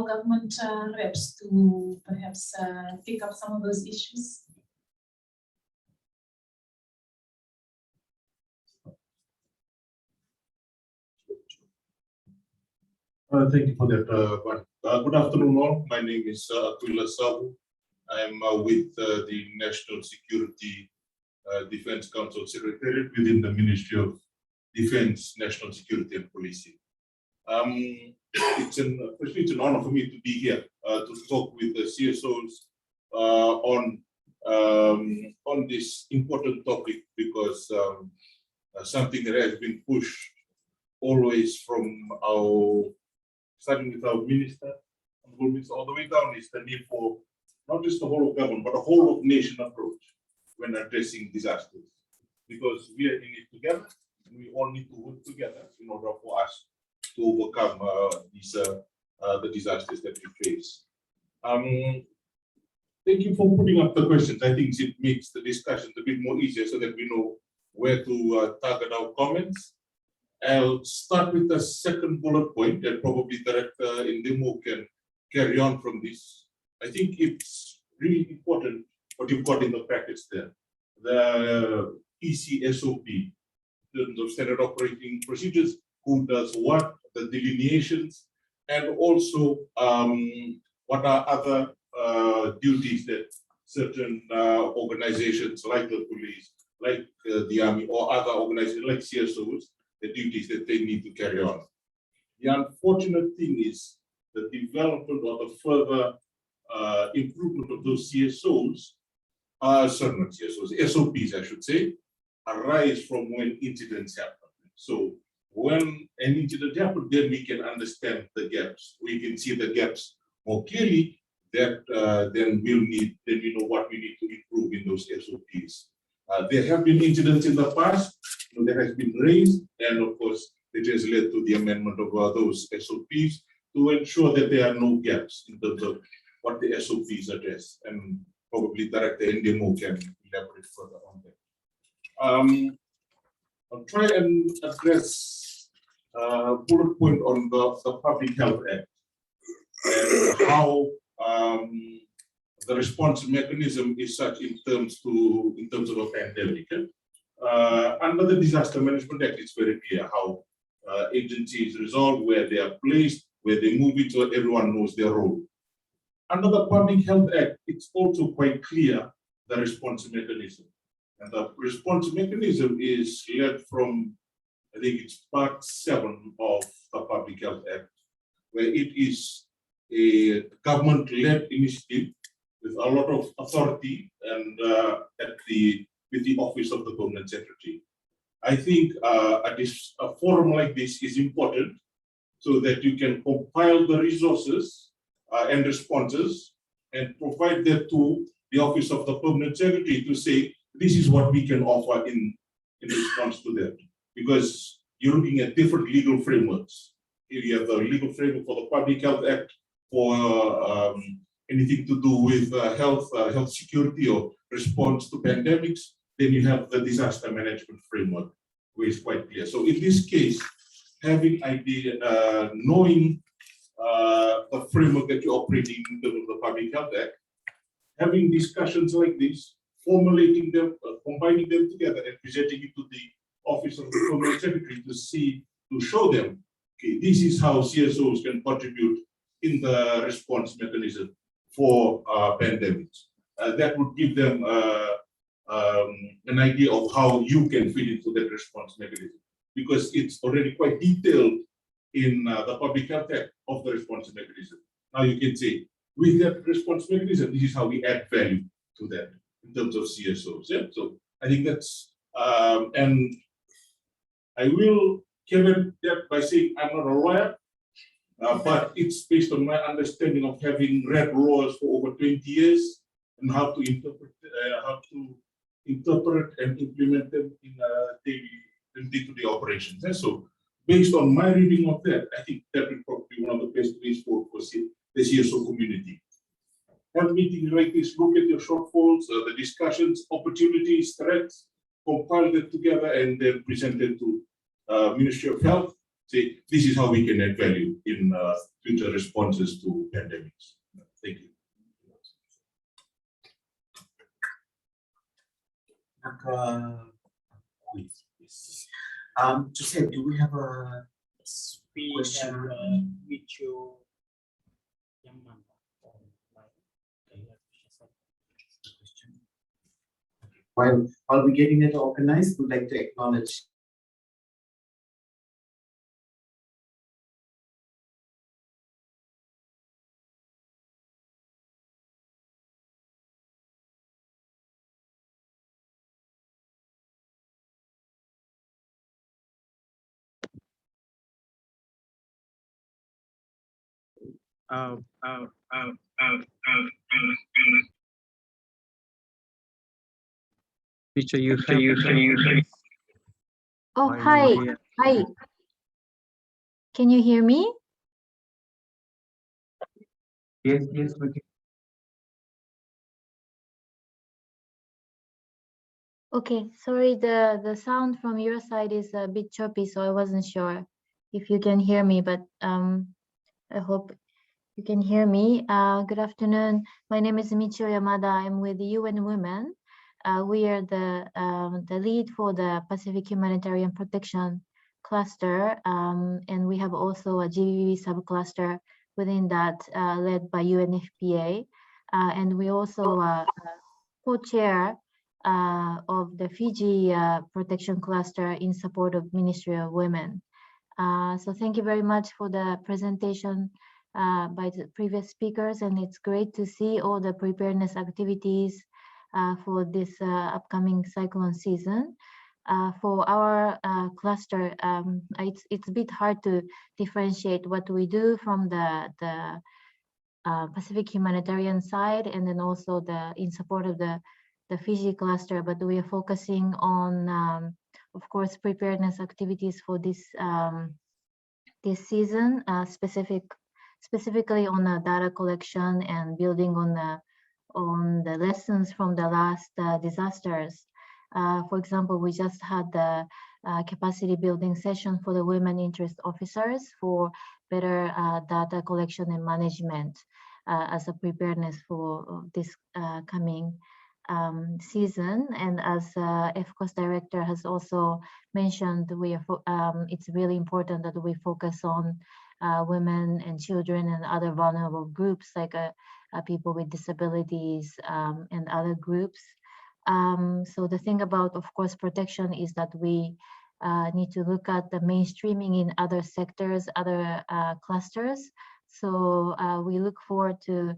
government reps to perhaps pick up some of those issues. Thank you for that. Good afternoon, all. My name is Aquila Sabu. I'm with the National Security Defense Council Secretariat within the Ministry of Defense, National Security and Policing. It's an honor for me to be here to talk with the CSOs on this important topic, because something that has been pushed always from starting with our minister, all the way down, is the need for not just the whole of government, but a whole of nation approach when addressing disasters. Because we are in it together, and we all need to work together in order for us to overcome the disasters that we face. Thank you for putting up the questions. I think it makes the discussion a bit more easier so that we know where to target our comments. I'll start with the second bullet point, and probably Director Indemo can carry on from this. I think it's really important what you've got in the package there. The ECSOP, in terms of standard operating procedures, who does what, the delineations, and also what are other duties that certain organizations like the police, like the army, or other organizations like CSOs, the duties that they need to carry on. The unfortunate thing is the development or the further improvement of those CSOs, sorry, not CSOs, SOPs, I should say, arise from when incidents happen. So when an incident happens, then we can understand the gaps. We can see the gaps more clearly. That then we know what we need to improve in those SOPs. There have been incidents in the past that has been raised, and of course, it has led to the amendment of those SOPs to ensure that there are no gaps in terms of what the SOPs address. And probably Director Indemo can elaborate further on that. I'll try and address bullet point on the Public Health Act and how the response mechanism is such in terms of a pandemic. Under the Disaster Management Act, it's very clear how agencies resolve, where they are placed, where they move it, so everyone knows their role. Under the Public Health Act, it's also quite clear the response mechanism. And the response mechanism is led from, I think it's part 7 of the Public Health Act, where it is a government-led initiative with a lot of authority and with the Office of the Permanent Secretary. I think a forum like this is important so that you can compile the resources and responses and provide that to the Office of the Permanent Secretary to say, this is what we can offer in response to that. Because you're looking at different legal frameworks. Here you have the legal framework for the Public Health Act, for anything to do with health security or response to pandemics. Then you have the disaster management framework, which is quite clear. So in this case, having knowing the framework that you're operating in terms of the Public Health Act, having discussions like this, formulating them, combining them together and presenting it to the Office of the Permanent Secretary to show them, okay, this is how CSOs can contribute in the response mechanism for pandemics. That would give them an idea of how you can fit into that response mechanism, because it's already quite detailed in the Public Health Act of the response mechanism. Now you can say, with that response mechanism, this is how we add value to that in terms of CSOs. Yeah? So I think that's, and I will carry that by saying I'm not a lawyer, but it's based on my understanding of having read laws for over 20 years and how to interpret and implement them in day-to-day operations. And so, based on my reading of that, I think that will probably be one of the best ways for the CSO community. have meetings like this, look at your shortfalls, the discussions, opportunities, threats, compile it together and then present it to Ministry of Health. Say, this is how we can add value in future responses to pandemics. Thank you. Joseph, do we have a We question? have Micho Yamanda. While we're getting it organized, we'd like to acknowledge Micho, you have Oh, hi. Hi. Can you hear me? Yes, we can. Okay, sorry, the sound from your side is a bit choppy, so I wasn't sure if you can hear me, but I hope you can hear me. Good afternoon. My name is Micho Yamada. I'm with UN Women. We are the lead for the Pacific Humanitarian Protection cluster, and we have also a GVV subcluster within that, led by UNFPA, and we also co-chair of the Fiji protection cluster in support of Ministry of Women. So thank you very much for the presentation by the previous speakers, and it's great to see all the preparedness activities for this upcoming cyclone season. For our cluster, it's a bit hard to differentiate what we do from the Pacific humanitarian side, and then also in support of the Fiji cluster, but we are focusing on, of course, preparedness activities for this this season, specifically on data collection and building on the lessons from the last disasters. For example, we just had the capacity building session for the women interest officers for better data collection and management as a preparedness for this coming season. And as FCOS director has also mentioned, it's really important that we focus on women and children and other vulnerable groups like people with disabilities and other groups. So the thing about, of course, protection is that we need to look at the mainstreaming in other sectors, other clusters. So we look forward to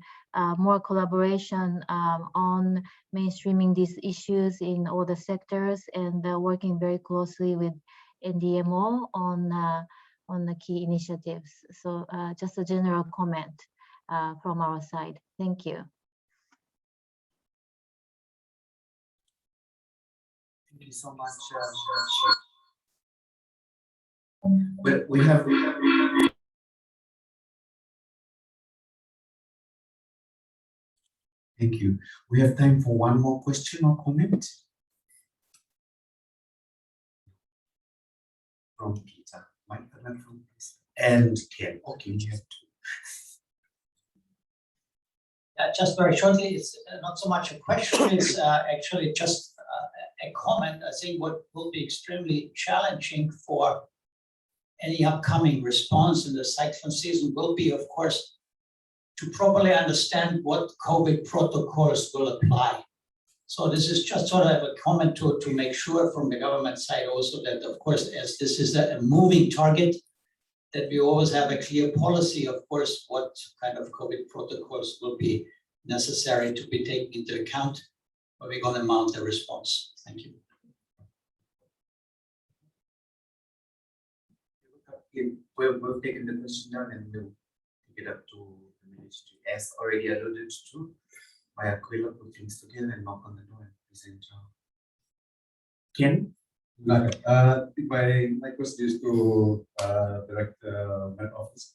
more collaboration on mainstreaming these issues in all the sectors, and working very closely with NDMO on the key initiatives. So just a general comment from our side. Thank you. Thank you so much. We have Thank you. We have time for one more question or comment from Peter. And Ken. Okay, you have two. Just very shortly, it's not so much a question, it's actually just a comment. I think what will be extremely challenging for any upcoming response in the cyclone season will be, of course, to properly understand what COVID protocols will apply. So this is just sort of a comment to make sure from the government side also that, of course, as this is a moving target, that we always have a clear policy, of course, what kind of COVID protocols will be necessary to be taken into account when we're going to mount the response. Thank you. We've taken the question down and we'll take it up to the ministry. As already alluded to, by Aquila, put things together and knock on the door and present. Ken? My question is to direct Met Office.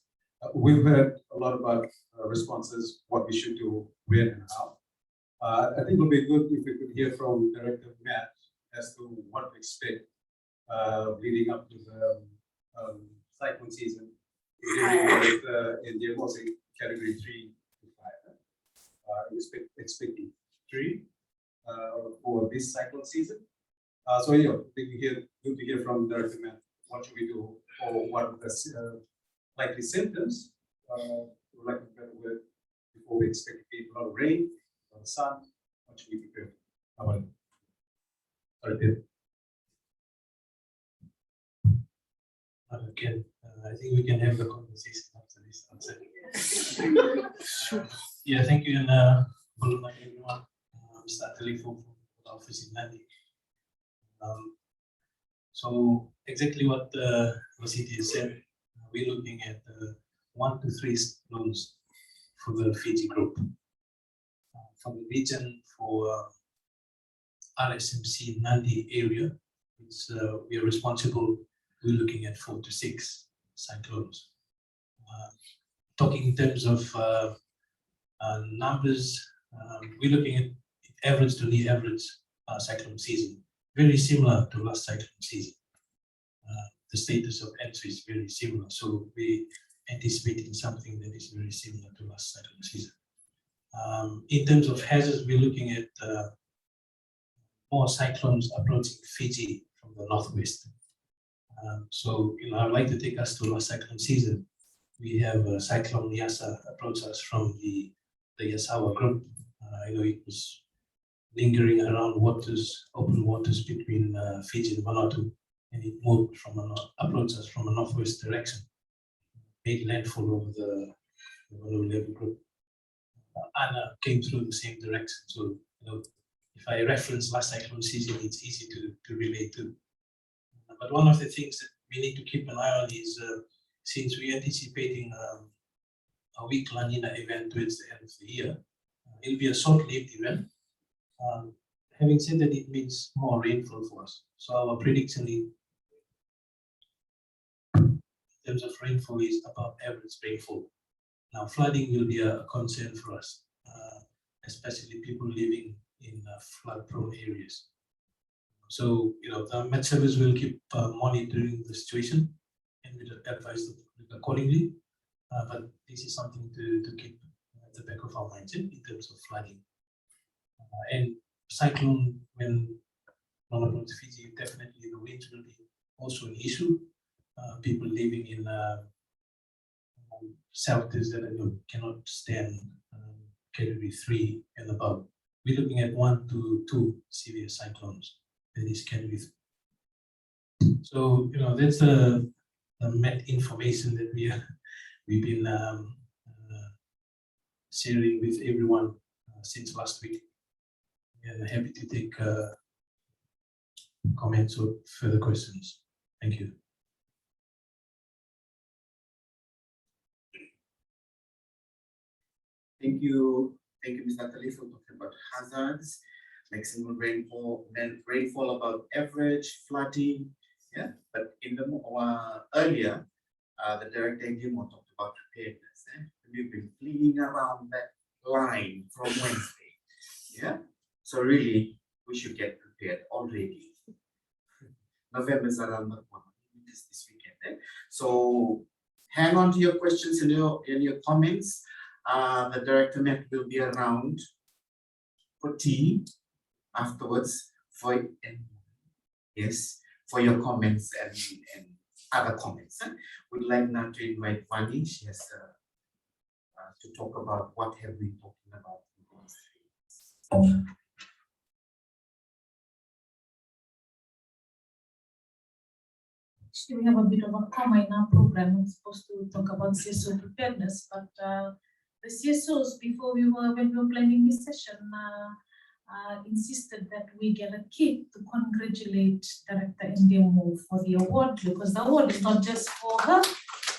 We've heard a lot about responses, what we should do, when and how. I think it would be good if we could hear from Director Matt as to what to expect leading up to the cyclone season. With India was in category 3 to 5. Expecting 3 for this cyclone season. So yeah, good to hear from Director Matt. What should we do, or what are the likely symptoms? For lack of a better word, before we expect to be a lot of rain, a lot of sun. What should we prepare? How about it? Sorry, Okay, I think we can have the conversation after this answer. Yeah, thank you, and good morning, everyone. Mr. Telefo from the office in Nandi. So exactly what the city said, we're looking at 1 to 3 loans for the Fiji group. For the region, for RSMC Nandi area, we are responsible. We're looking at 4 to 6 cyclones. Talking in terms of numbers, we're looking at average to near average cyclone season, very similar to last cyclone season. The status of entry is very similar, so we're anticipating something that is very similar to last cyclone season. In terms of hazards, we're looking at more cyclones approaching Fiji from the northwest. So, I'd like to take us to last cyclone season. We have Cyclone Yasa approach us from the Yasawa group. It was lingering around waters, open waters between Fiji and Vanuatu, and it moved approach us from a northwest direction, made landfall over the Vanuatu level group. Anna came through the same direction. So, if I reference last cyclone season, it's easy to relate to. But one of the things that we need to keep an eye on is, since we're anticipating a weak La Nina event towards the end of the year, it'll be a short-lived event. Having said that, it means more rainfall for us. So our prediction in terms of rainfall is above average rainfall. Now, flooding will be a concern for us, especially people living in flood-prone areas. So, the Met Service will keep monitoring the situation and will advise them accordingly. But this is something to keep at the back of our minds in terms of flooding. And cyclone, when on approach to Fiji, definitely the winds will be also an issue. People living in shelters that cannot stand category 3 and above. We're looking at 1 to 2 severe cyclones. That is category 3. So that's the Met information that we've been sharing with everyone since last week. And happy to take comments or further questions. Thank you. Thank you, Mr. Tali, for talking about hazards, maximum rainfall, then rainfall about average, flooding. Yeah, but in the earlier, the director Guillermo talked about preparedness. We've been fleeing around that line from Wednesday. Yeah, so really, we should get prepared already. November is around the corner, this weekend. So hang on to your questions and your comments. The director Met will be around for tea afterwards for your comments and other comments. We'd like now to invite Vani. She has to talk about what have we talking about. Actually, we have a bit of a comma in our program. We're supposed to talk about CSO preparedness, but the CSOs, when we were planning this session, insisted that we get a kit to congratulate Director Ndiemo for the award, because the award is not just for her,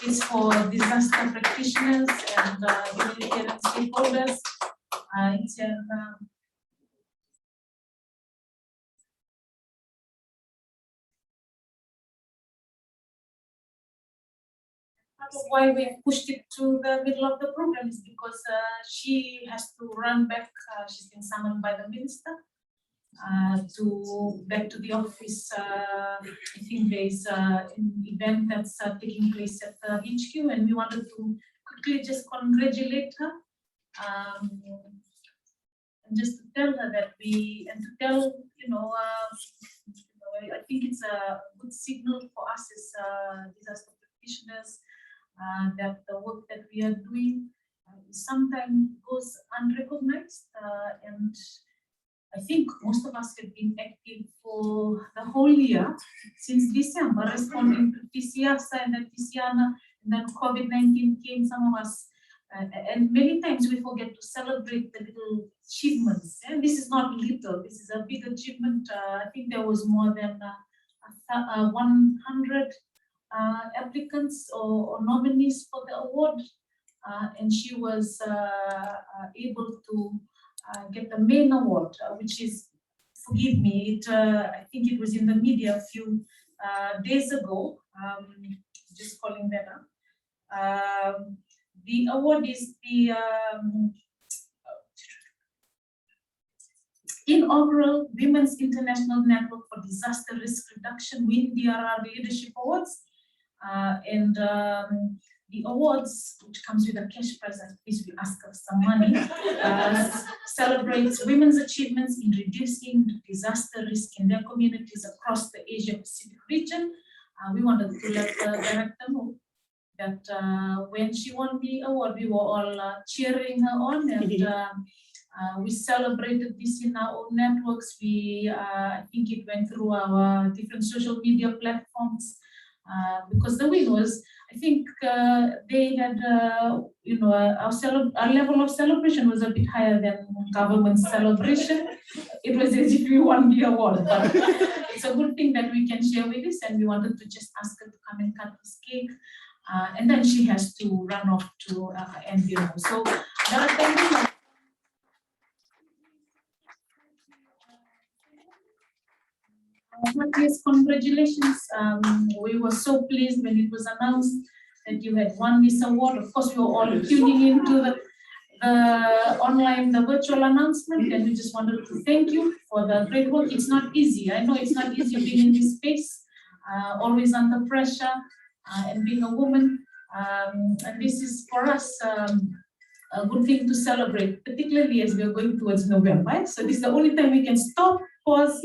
it's for disaster practitioners and humanitarian stakeholders. It's an part of why we have pushed it to the middle of the program is because she has to run back. She's been summoned by the minister back to the office. I think there is an event that's taking place at the HQ, and we wanted to quickly just congratulate her. And just to tell her that I think it's a good signal for us as disaster practitioners that the work that we are doing sometimes goes unrecognized, and I think most of us have been active for the whole year since December, responding to TCASA and then Tiziana, and then COVID-19 came, some of us, and many times we forget to celebrate the little achievements. And this is not little, this is a big achievement. I think there was more than 100 applicants or nominees for the award, and she was able to get the main award, which is, forgive me, I think it was in the media a few days ago, just calling that up. The award is the inaugural Women's International Network for Disaster Risk Reduction WIN-DRR Leadership Awards. And the awards, which comes with a cash prize, at least we ask us some money, celebrates women's achievements in reducing disaster risk in their communities across the Asia Pacific region. We wanted to let the director know that when she won the award, we were all cheering her on, and we celebrated this in our own networks. I think it went through our different social media platforms, because the win was, I think they had, our level of celebration was a bit higher than government celebration. It was as if we won the award, but it's a good thing that we can share with this, and we wanted to just ask her to come and cut this cake. And then she has to run off to NBO. So yes, congratulations. We were so pleased when it was announced that you had won this award. Of course, we were all tuning into the virtual announcement, and we just wanted to thank you for the great work. It's not easy. I know it's not easy being in this space, always under pressure. And being a woman, and this is for us a good thing to celebrate, particularly as we are going towards November. So this is the only time we can stop, pause,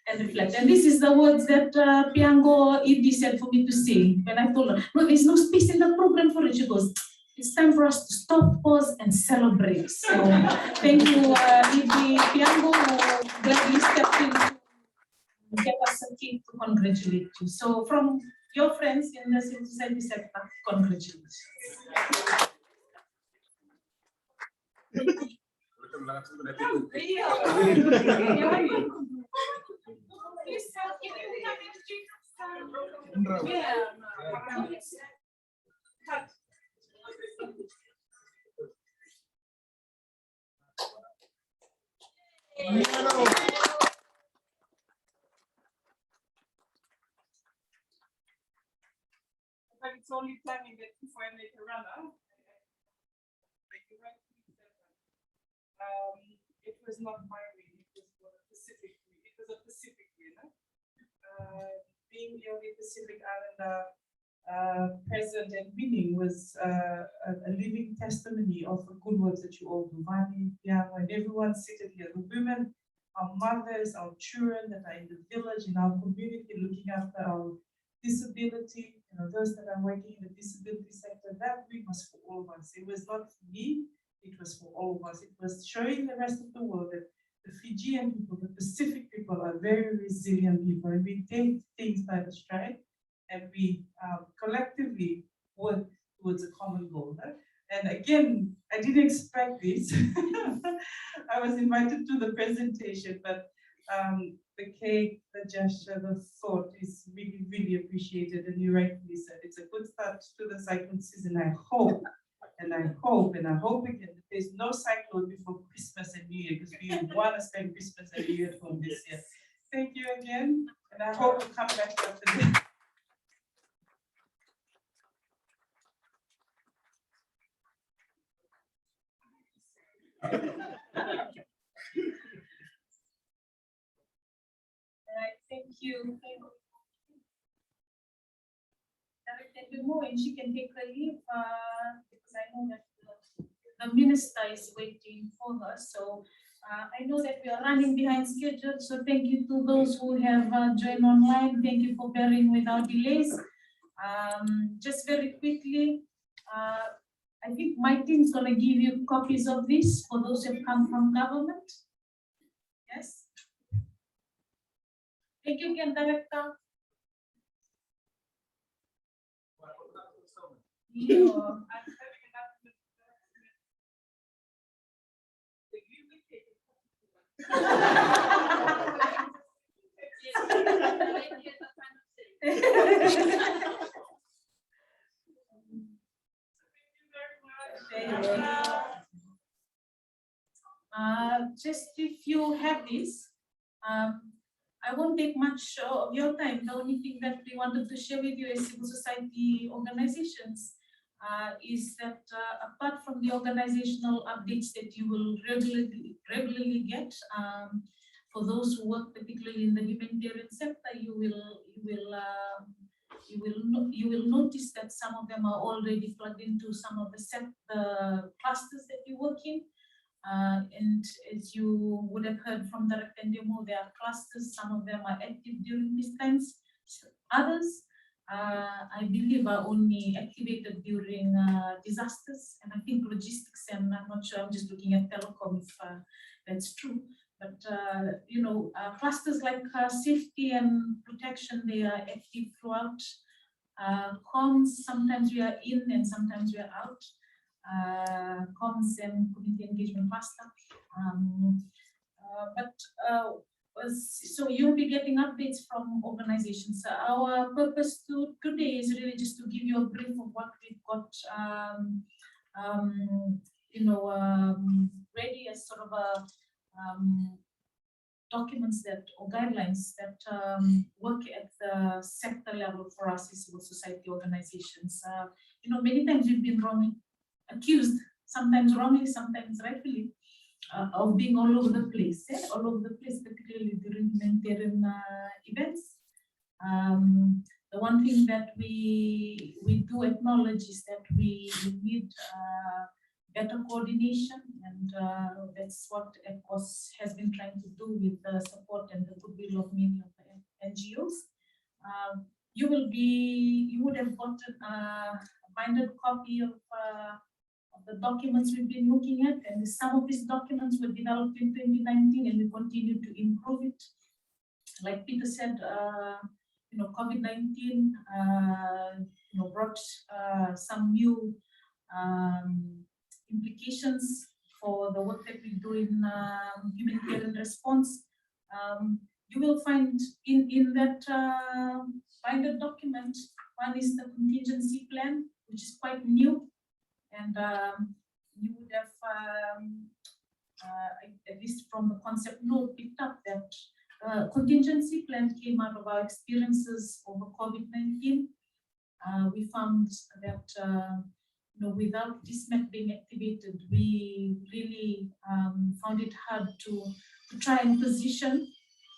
and reflect. And this is the words that Piango Idi said for me to say when I told her, no, there's no space in the program for it. She goes, it's time for us to stop, pause, and celebrate. So thank you, Idi Piango, who gladly stepped in to get us a cake to congratulate you. So from your friends in the civil society sector, congratulations. But it's only planning that if I make a runner, it was not my win, it was for the Pacific win. It was a Pacific winner. Being the only Pacific Islander present and winning was a living testimony of the good work that you all do. Vani, Piano, and everyone seated here, the women, our mothers, our children that are in the village, in our community, looking after our disability, those that are working in the disability sector. That win was for all of us. It was not for me, it was for all of us. It was showing the rest of the world that the Fijian people, the Pacific people, are very resilient people, and we take things by the stride, and we collectively work towards a common goal. And again, I didn't expect this. I was invited to the presentation, but the cake, the gesture, the thought is really, really appreciated. And you rightly said, it's a good start to the cyclone season. I hope, and I hope, and I hope again that there's no cyclone before Christmas and New Year, because we want to spend Christmas and New Year from this year. Thank you again, and I hope to come back after this. Right, thank you. Director Dumo, and she can take her leave because I know that the minister is waiting for her. So I know that we are running behind schedule. So thank you to those who have joined online. Thank you for bearing with our delays. Just very quickly, I think my team is going to give you copies of this for those who have come from government. Yes. Thank you again, Director. Just if you have this, I won't take much of your time. The only thing that we wanted to share with you as civil society organizations is that apart from the organizational updates that you will regularly get, for those who work particularly in the humanitarian sector, you will notice that some of them are already plugged into some of the clusters that you work in. And as you would have heard from Director Ndemo, there are clusters, some of them are active during these times. Others, I believe, are only activated during disasters, and I think logistics, and I'm not sure, I'm just looking at telecom if that's true. But, you know, clusters like safety and protection, they are active throughout. Comms, sometimes we are in and sometimes we are out. Comms and community engagement cluster. So you'll be getting updates from organizations. Our purpose today is really just to give you a brief of what we've got, ready as sort of a documents that or guidelines that work at the sector level for us as civil society organizations. Many times we've been wrongly accused, sometimes wrongly, sometimes rightfully, of being all over the place, all over the place, particularly during humanitarian events. The one thing that we do acknowledge is that we need better coordination, and that's what ECOS has been trying to do with the support and the goodwill of many of the NGOs. You would have gotten a binded copy of the documents we've been looking at, and some of these documents were developed in 2019, and we continue to improve it. Like Peter said, COVID-19, brought some new implications for the work that we do in humanitarian response. You will find in that binded document, one is the contingency plan, which is quite new. And you would have, at least from the concept note, picked up that contingency plan came out of our experiences over COVID-19. We found that without DISMET being activated, we really found it hard to try and position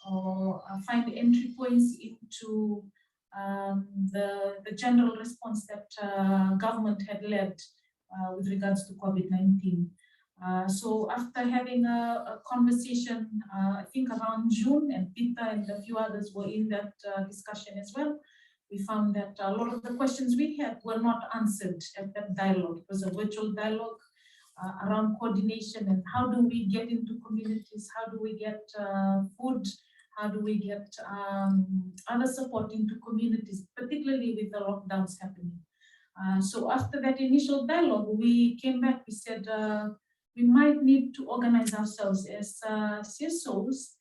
or find entry points into the general response that government had led with regards to COVID-19. So after having a conversation, I think around June, and Peter and a few others were in that discussion as well, we found that a lot of the questions we had were not answered at that dialogue. It was a virtual dialogue around coordination and how do we get into communities, how do we get food, how do we get other support into communities, particularly with the lockdowns happening. So after that initial dialogue, we came back, we said, we might need to organize ourselves as CSOs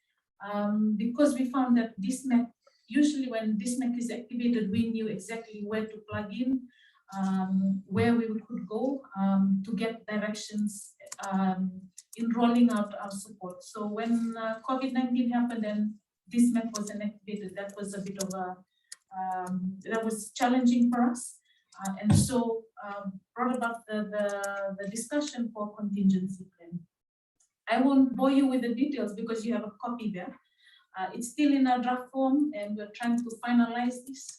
because we found that DISMEC, usually when DISMEC is activated, we knew exactly where to plug in, where we could go to get directions in rolling out our support. So when COVID-19 happened and DISMEC wasn't activated, that was a bit of a, that was challenging for us. And so brought about the discussion for contingency plan. I won't bore you with the details because you have a copy there. It's still in a draft form and we're trying to finalize this.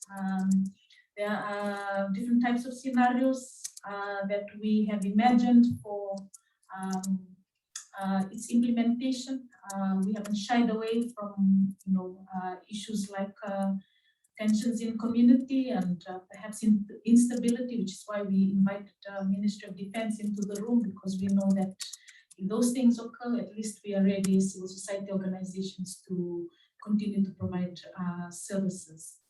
There are different types of scenarios that we have imagined for its implementation. We haven't shied away from issues like tensions in community and perhaps instability, which is why we invited Ministry of Defense into the room, because we know that if those things occur, at least we are ready as civil society organizations to continue to provide services.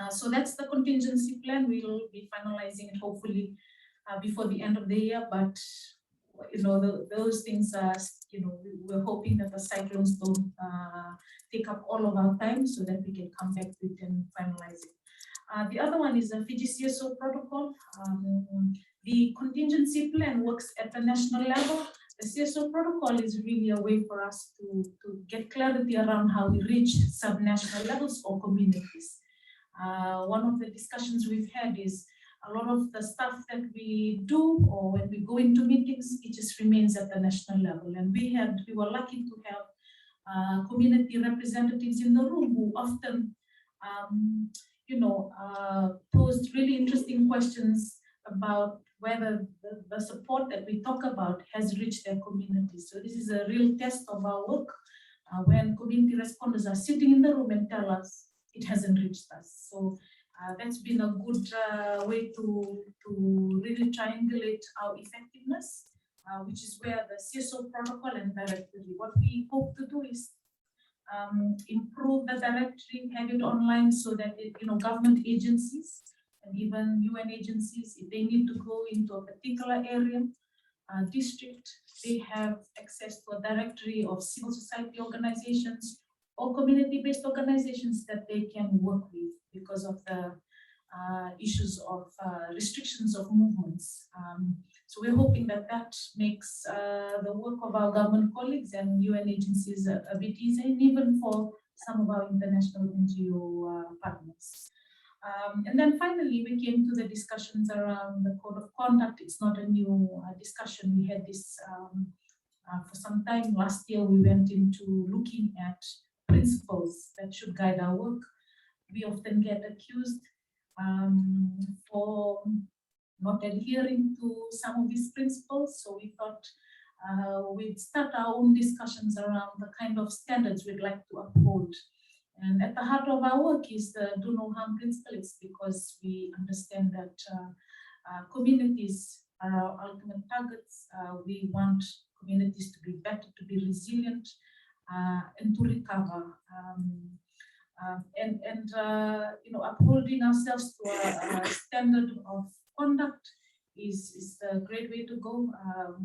So that's the contingency plan. We will be finalizing it hopefully before the end of the year, but those things are, we're hoping that the cyclones don't take up all of our time so that we can come back to it and finalize it. The other one is a Fiji CSO protocol. The contingency plan works at the national level. The CSO protocol is really a way for us to get clarity around how we reach subnational levels or communities. One of the discussions we've had is a lot of the stuff that we do or when we go into meetings, it just remains at the national level. And we were lucky to have community representatives in the room who often, posed really interesting questions about whether the support that we talk about has reached their communities. So this is a real test of our work when community responders are sitting in the room and tell us it hasn't reached us. So that's been a good way to really triangulate our effectiveness, which is where the CSO protocol and directory. What we hope to do is improve the directory, have it online so that government agencies and even UN agencies, if they need to go into a particular area, district, they have access to a directory of civil society organizations or community-based organizations that they can work with because of the issues of restrictions of movements. So we're hoping that that makes the work of our government colleagues and UN agencies a bit easier, and even for some of our international NGO partners. And then finally, we came to the discussions around the code of conduct. It's not a new discussion. We had this for some time. Last year, we went into looking at principles that should guide our work. We often get accused for not adhering to some of these principles. So we thought we'd start our own discussions around the kind of standards we'd like to uphold. And at the heart of our work is the do no harm principle. It's because we understand that communities are our ultimate targets. We want communities to be better, to be resilient, and to recover. Upholding ourselves to a standard of conduct is a great way to go.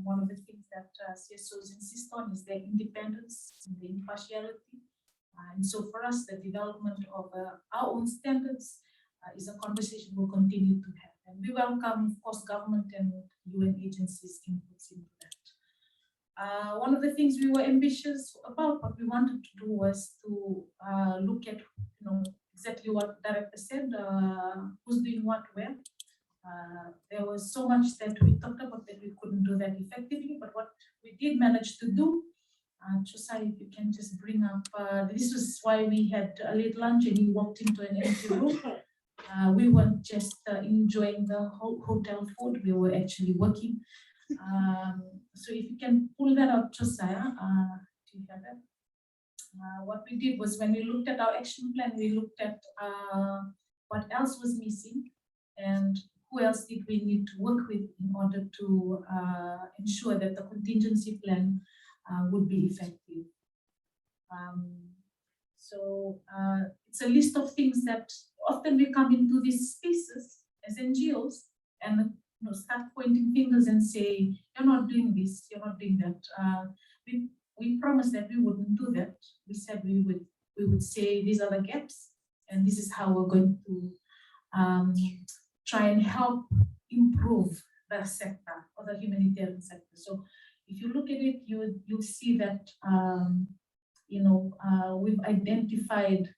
One of the things that CSOs insist on is their independence and the impartiality. And so for us, the development of our own standards is a conversation we'll continue to have. And we welcome, of course, government and UN agencies' inputs into that. One of the things we were ambitious about, what we wanted to do was to look at exactly what the director said, who's doing what where. There was so much that we talked about that we couldn't do that effectively, but what we did manage to do, Chosai, if you can just bring up, this was why we had a late lunch and we walked into an empty room. We weren't just enjoying the hotel food, we were actually working. So if you can pull that out, Josiah, do you have that? What we did was when we looked at our action plan, we looked at what else was missing and who else did we need to work with in order to ensure that the contingency plan would be effective. So it's a list of things that often we come into these spaces as NGOs and start pointing fingers and say, you're not doing this, you're not doing that. We promised that we wouldn't do that. We said we would say these are the gaps and this is how we're going to try and help improve the sector or the humanitarian sector. So if you look at it, you'll see that we've identified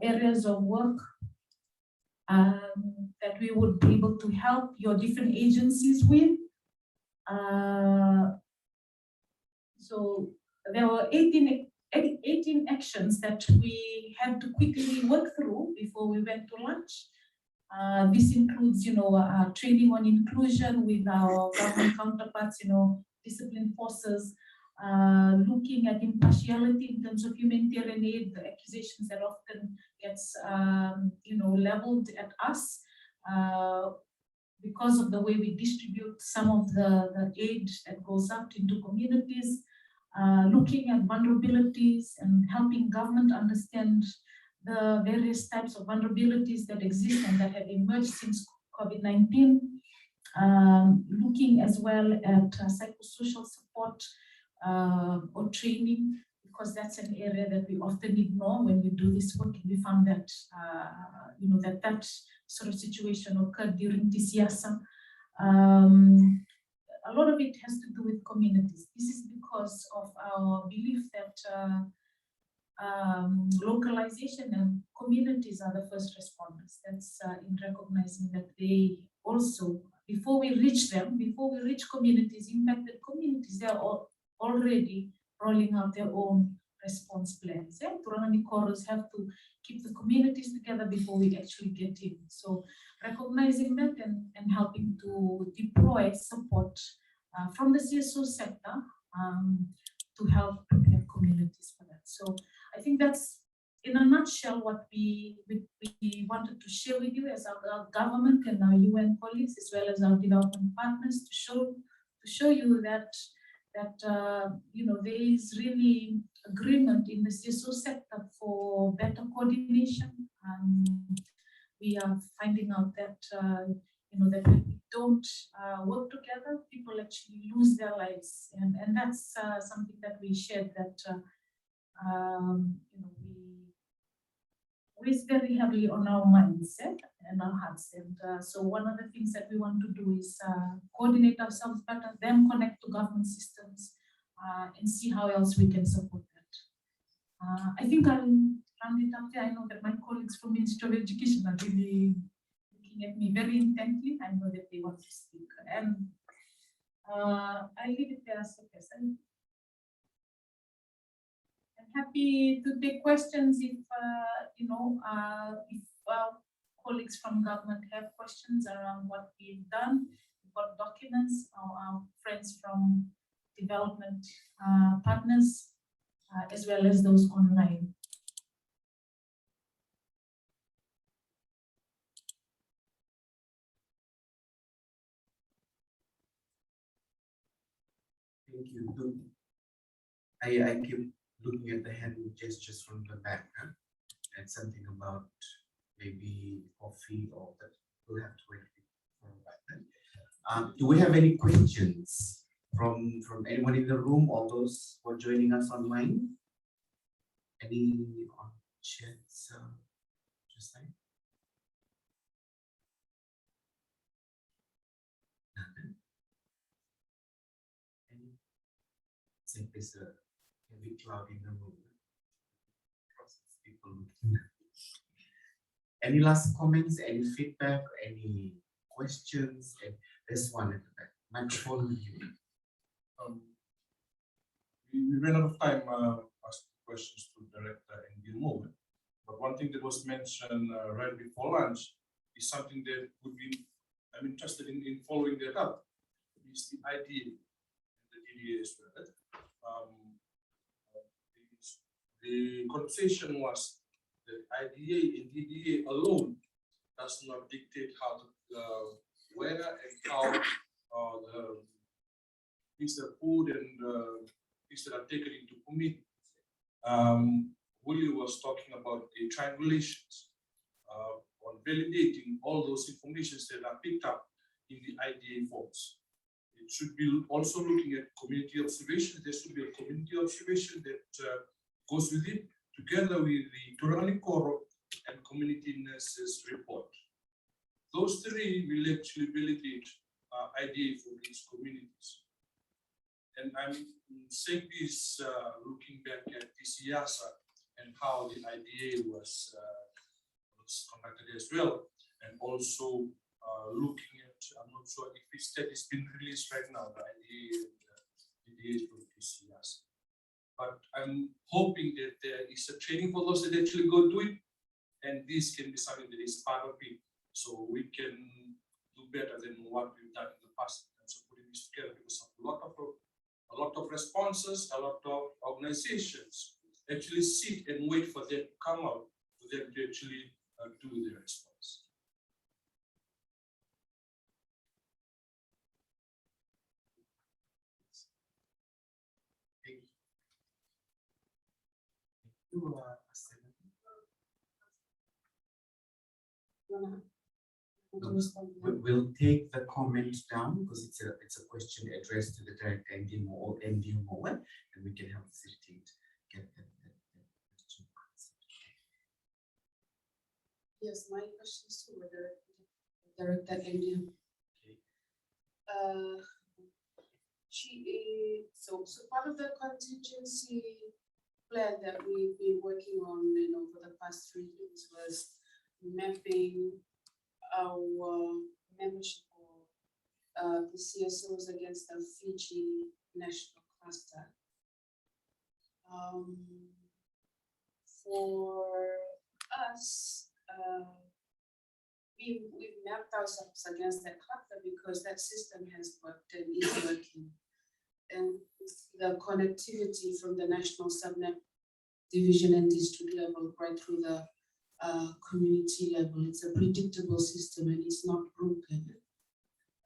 areas of work that we would be able to help your different agencies with. So there were 18 actions that we had to quickly work through before we went to lunch. This includes, training on inclusion with our government counterparts, discipline forces, looking at impartiality in terms of humanitarian aid, the accusations that often gets, leveled at us because of the way we distribute some of the aid that goes out into communities, looking at vulnerabilities and helping government understand the various types of vulnerabilities that exist and that have emerged since COVID-19, looking as well at psychosocial support or training, because that's an area that we often ignore when we do this work. We found that, that sort of situation occurred during TCSA. A lot of it has to do with communities. This is because of our belief that localization and communities are the first responders. That's in recognizing that they also, before we reach them, before we reach communities, impacted communities, they are already rolling out their own response plans. Yeah? Turangani corals have to keep the communities together before we actually get in. So recognizing that and helping to deploy support from the CSO sector to help prepare communities for that. So I think that's in a nutshell what we wanted to share with you as our government and our UN colleagues, as well as our development partners, to show you that there is really agreement in the CSO sector for better coordination. We are finding out that that when we don't work together, people actually lose their lives, and that's something that we shared, that weighs very heavily on our minds and our hearts. And so one of the things that we want to do is coordinate ourselves better, then connect to government systems, and see how else we can support that. I think I'll round it up there. I know that my colleagues from Ministry of Education are really looking at me very intently. I know that they want to speak, and I'll leave it there as a person. I'm happy to take questions if colleagues from government have questions around what we've done. We've got documents, our friends from development partners, as well as those online. Thank you. I keep looking at the hand gestures from the back, and something about maybe coffee or that. We'll have to wait for a while. Do we have any questions from anyone in the room or those who are joining us online? Any on chats? Just like. I think there's a heavy cloud in the room. People looking. Any last comments, any feedback, any questions? And there's one at the back. Microphone with you. We ran out of time asking questions to Director and Gilmore. But one thing that was mentioned right before lunch is something that would be, I'm interested in following that up, is the idea and the DDA as well. The conversation was that IDA and DDA alone does not dictate how to, whether and how the things that food and things that are taken into committee. Willie was talking about the triangulations on validating all those informations that are picked up in the IDA forms. It should be also looking at community observation. There should be a community observation that goes with it, together with the Turangani Koro and community nurses report. Those three will actually validate IDA for these communities. And I'm saying this looking back at TCSA and how the IDA was conducted as well, and also looking at, I'm not sure if it's been released right now, the IDA DDAs from TCS. But I'm hoping that there is a training for those that actually go do it, and this can be something that is part of it, so we can do better than what we've done in the past in terms of putting this together, because a lot of responses, a lot of organizations actually sit and wait for them to come out, for them to actually do their response. We'll take the comment down because it's a question addressed to the director and more, and we can help facilitate get that question answered. Yes, my questions to Director India. Okay. So part of the contingency plan that we've been working on, for the past 3 years was mapping our membership of the CSOs against the Fiji national cluster. For us, we've mapped ourselves against that cluster because that system has worked and is working. And the connectivity from the national subnet division and district level right through the community level, it's a predictable system and it's not broken.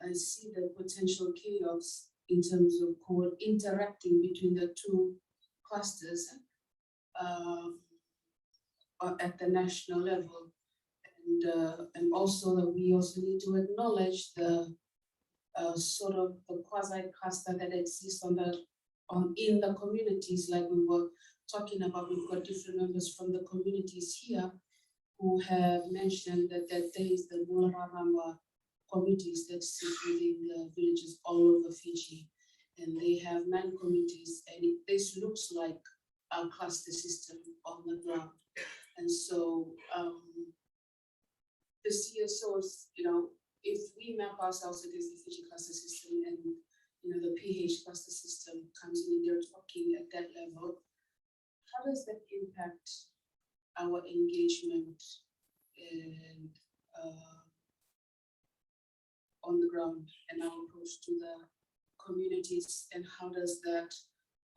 I see the potential chaos in terms of interacting between the two clusters at the national level. And also that we also need to acknowledge the sort of the quasi-cluster that exists in the communities, like we were talking about. We've got different members from the communities here who have mentioned that there is the Mulararamba communities that sit within the villages all over Fiji, and they have 9 communities, and this looks like a cluster system on the ground. And so the CSOs, if we map ourselves against the Fiji cluster system and the PH cluster system comes in and they're talking at that level, how does that impact our engagement and on the ground and our approach to the communities, and how does that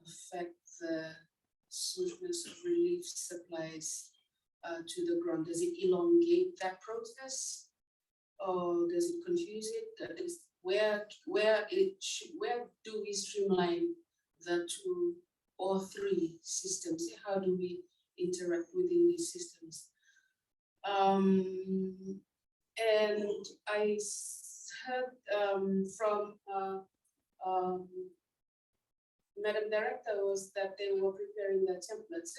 affect the swiftness of relief supplies to the ground? Does it elongate that process, or does it confuse it? Where do we streamline the 2 or 3 systems? How do we interact within these systems? And I heard from Madam Director was that they were preparing the templates.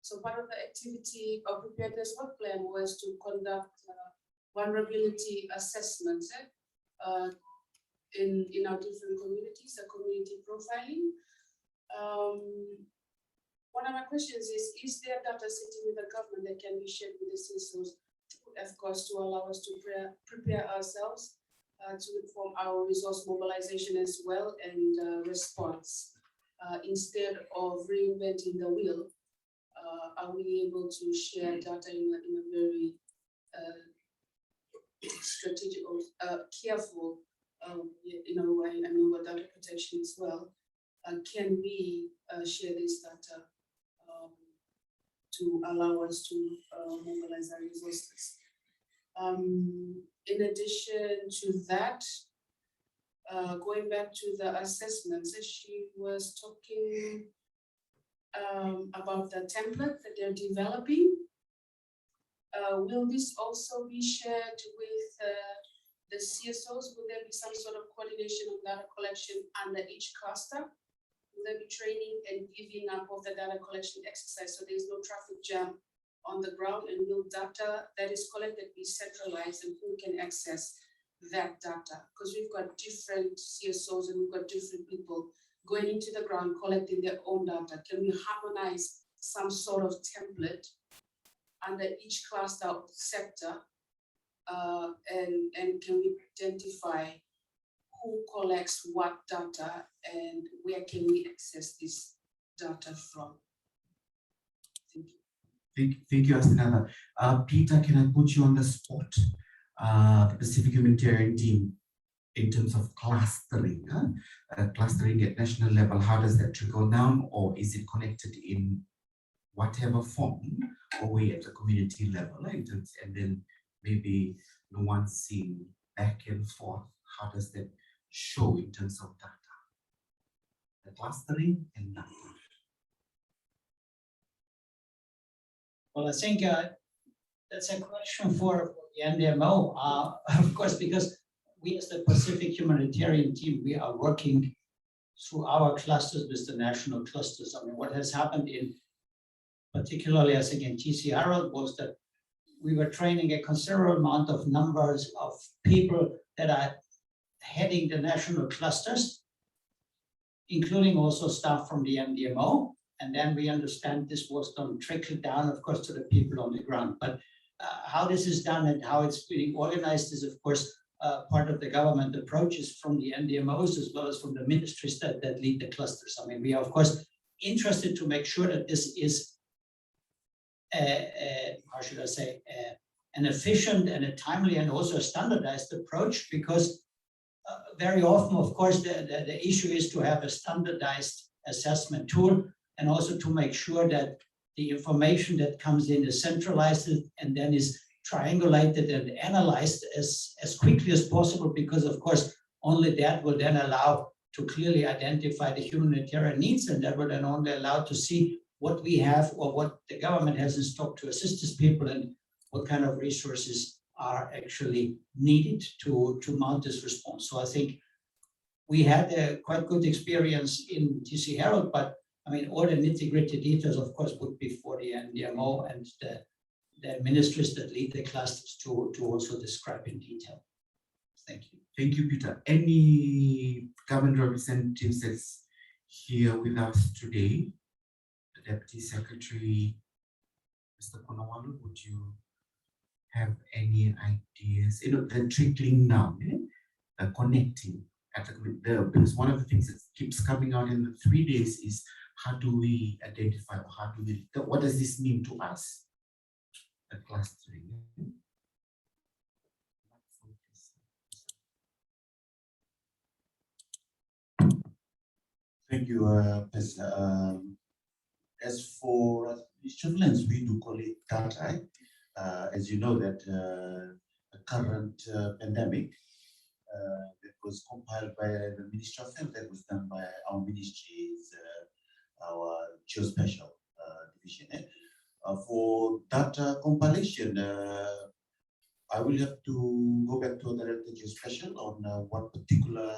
So part of the activity of preparedness work plan was to conduct vulnerability assessments in our different communities, community profiling. One of my questions is there data sitting with the government that can be shared with the CSOs, of course, to allow us to prepare ourselves to inform our resource mobilization as well and response, instead of reinventing the wheel? Are we able to share data in a very strategic or careful way? I know about data protection as well. Can we share this data to allow us to mobilize our resources? In addition to that, going back to the assessments, she was talking about the template that they're developing. Will this also be shared with the CSOs? Will there be some sort of coordination of data collection under each cluster? Will there be training and giving up of the data collection exercise so there's no traffic jam on the ground, and will data that is collected be centralized, and who can access that data? Because we've got different CSOs and we've got different people going into the ground collecting their own data. Can we harmonize some sort of template under each cluster sector, and can we identify who collects what data and where can we access this data from? Thank you. Thank you, Asinada. Peter, can I put you on the spot? The Pacific Humanitarian Team, in terms of clustering, clustering at national level, how does that trickle down, or is it connected in whatever form, or we at the community level, and then maybe the one seeing back and forth, how does that show in terms of data? The clustering and data. Well, I think that's a question for the NDMO, of course, because we as the Pacific Humanitarian Team, we are working through our clusters with the national clusters. I mean, what has happened in, particularly I think in TC Herald, was that we were training a considerable amount of numbers of people that are heading the national clusters, including also staff from the NDMO. And then we understand this was done trickle down, of course, to the people on the ground. But how this is done and how it's being organized is, of course, part of the government approaches from the NDMOs as well as from the ministries that lead the clusters. I mean, we are, of course, interested to make sure that this is, how should I say, an efficient and a timely and also a standardized approach, because very often, of course, the issue is to have a standardized assessment tool, and also to make sure that the information that comes in is centralized and then is triangulated and analyzed as quickly as possible, because of course, only that will then allow to clearly identify the humanitarian needs, and that will then only allow to see what we have or what the government has in stock to assist these people and what kind of resources are actually needed to mount this response. So I think we had a quite good experience in TC Herald, but I mean, all the nitty-gritty details, of course, would be for the NDMO and the ministries that lead the clusters to also describe in detail. Thank you. Thank you, Peter. Any government representatives that's here with us today? The Deputy Secretary, Mr. Ponawalu, would you have any ideas? You know, the trickling down, connecting at because one of the things that keeps coming out in the 3 days is how do we identify, or how do we, what does this mean to us? The clustering. Thank you, Professor. As for equivalence, we do call it data. As you know that the current pandemic that was compiled by the Ministry of Health, that was done by our ministry's, our geospatial division. For data compilation, I will have to go back to the Director Geospatial on what particular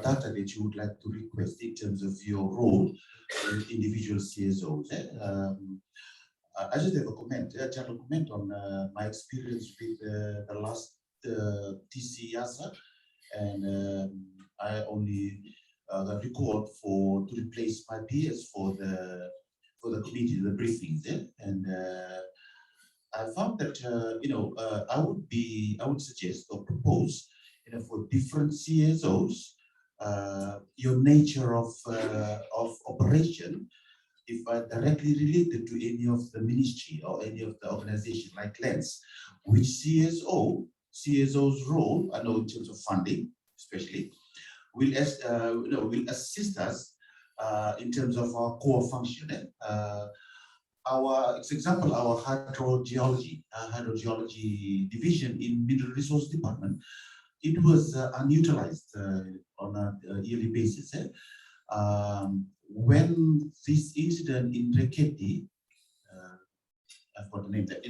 data that you would like to request in terms of your role in individual CSOs. I just have a comment, a general comment on my experience with the last TC YASA, and I only got recalled to replace my peers for the committee, the briefings, and I found that I would suggest or propose, for different CSOs, your nature of operation, if directly related to any of the ministry or any of the organization, like LENS, which CSO's role, I know in terms of funding, especially, will assist us in terms of our core function. For example, our hydrogeology division in Mineral Resource Department, it was unutilized on a yearly basis. When this incident in Reketi, I've got the name that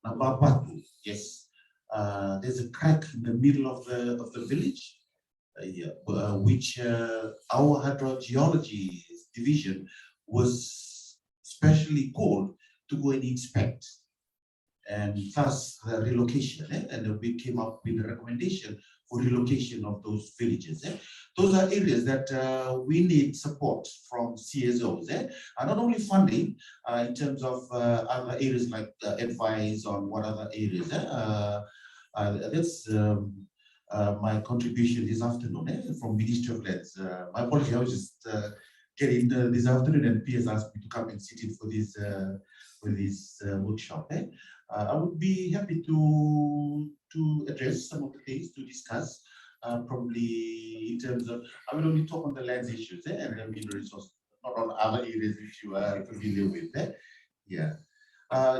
Nabapatu, yes, there's a crack in the middle of the village, which our hydrogeology division was specially called to go and inspect, and thus the relocation, and we came up with a recommendation for relocation of those villages. Those are areas that we need support from CSOs, and not only funding in terms of other areas like advice on what other areas. That's my contribution this afternoon from Ministry of Lands. My apology, I was just getting this afternoon, and PS asked me to come and sit in for this workshop. I would be happy to address some of the things to discuss. Probably in terms of, I will only talk on the lands issues and then mineral resources, not on other areas which you are familiar with. Yeah.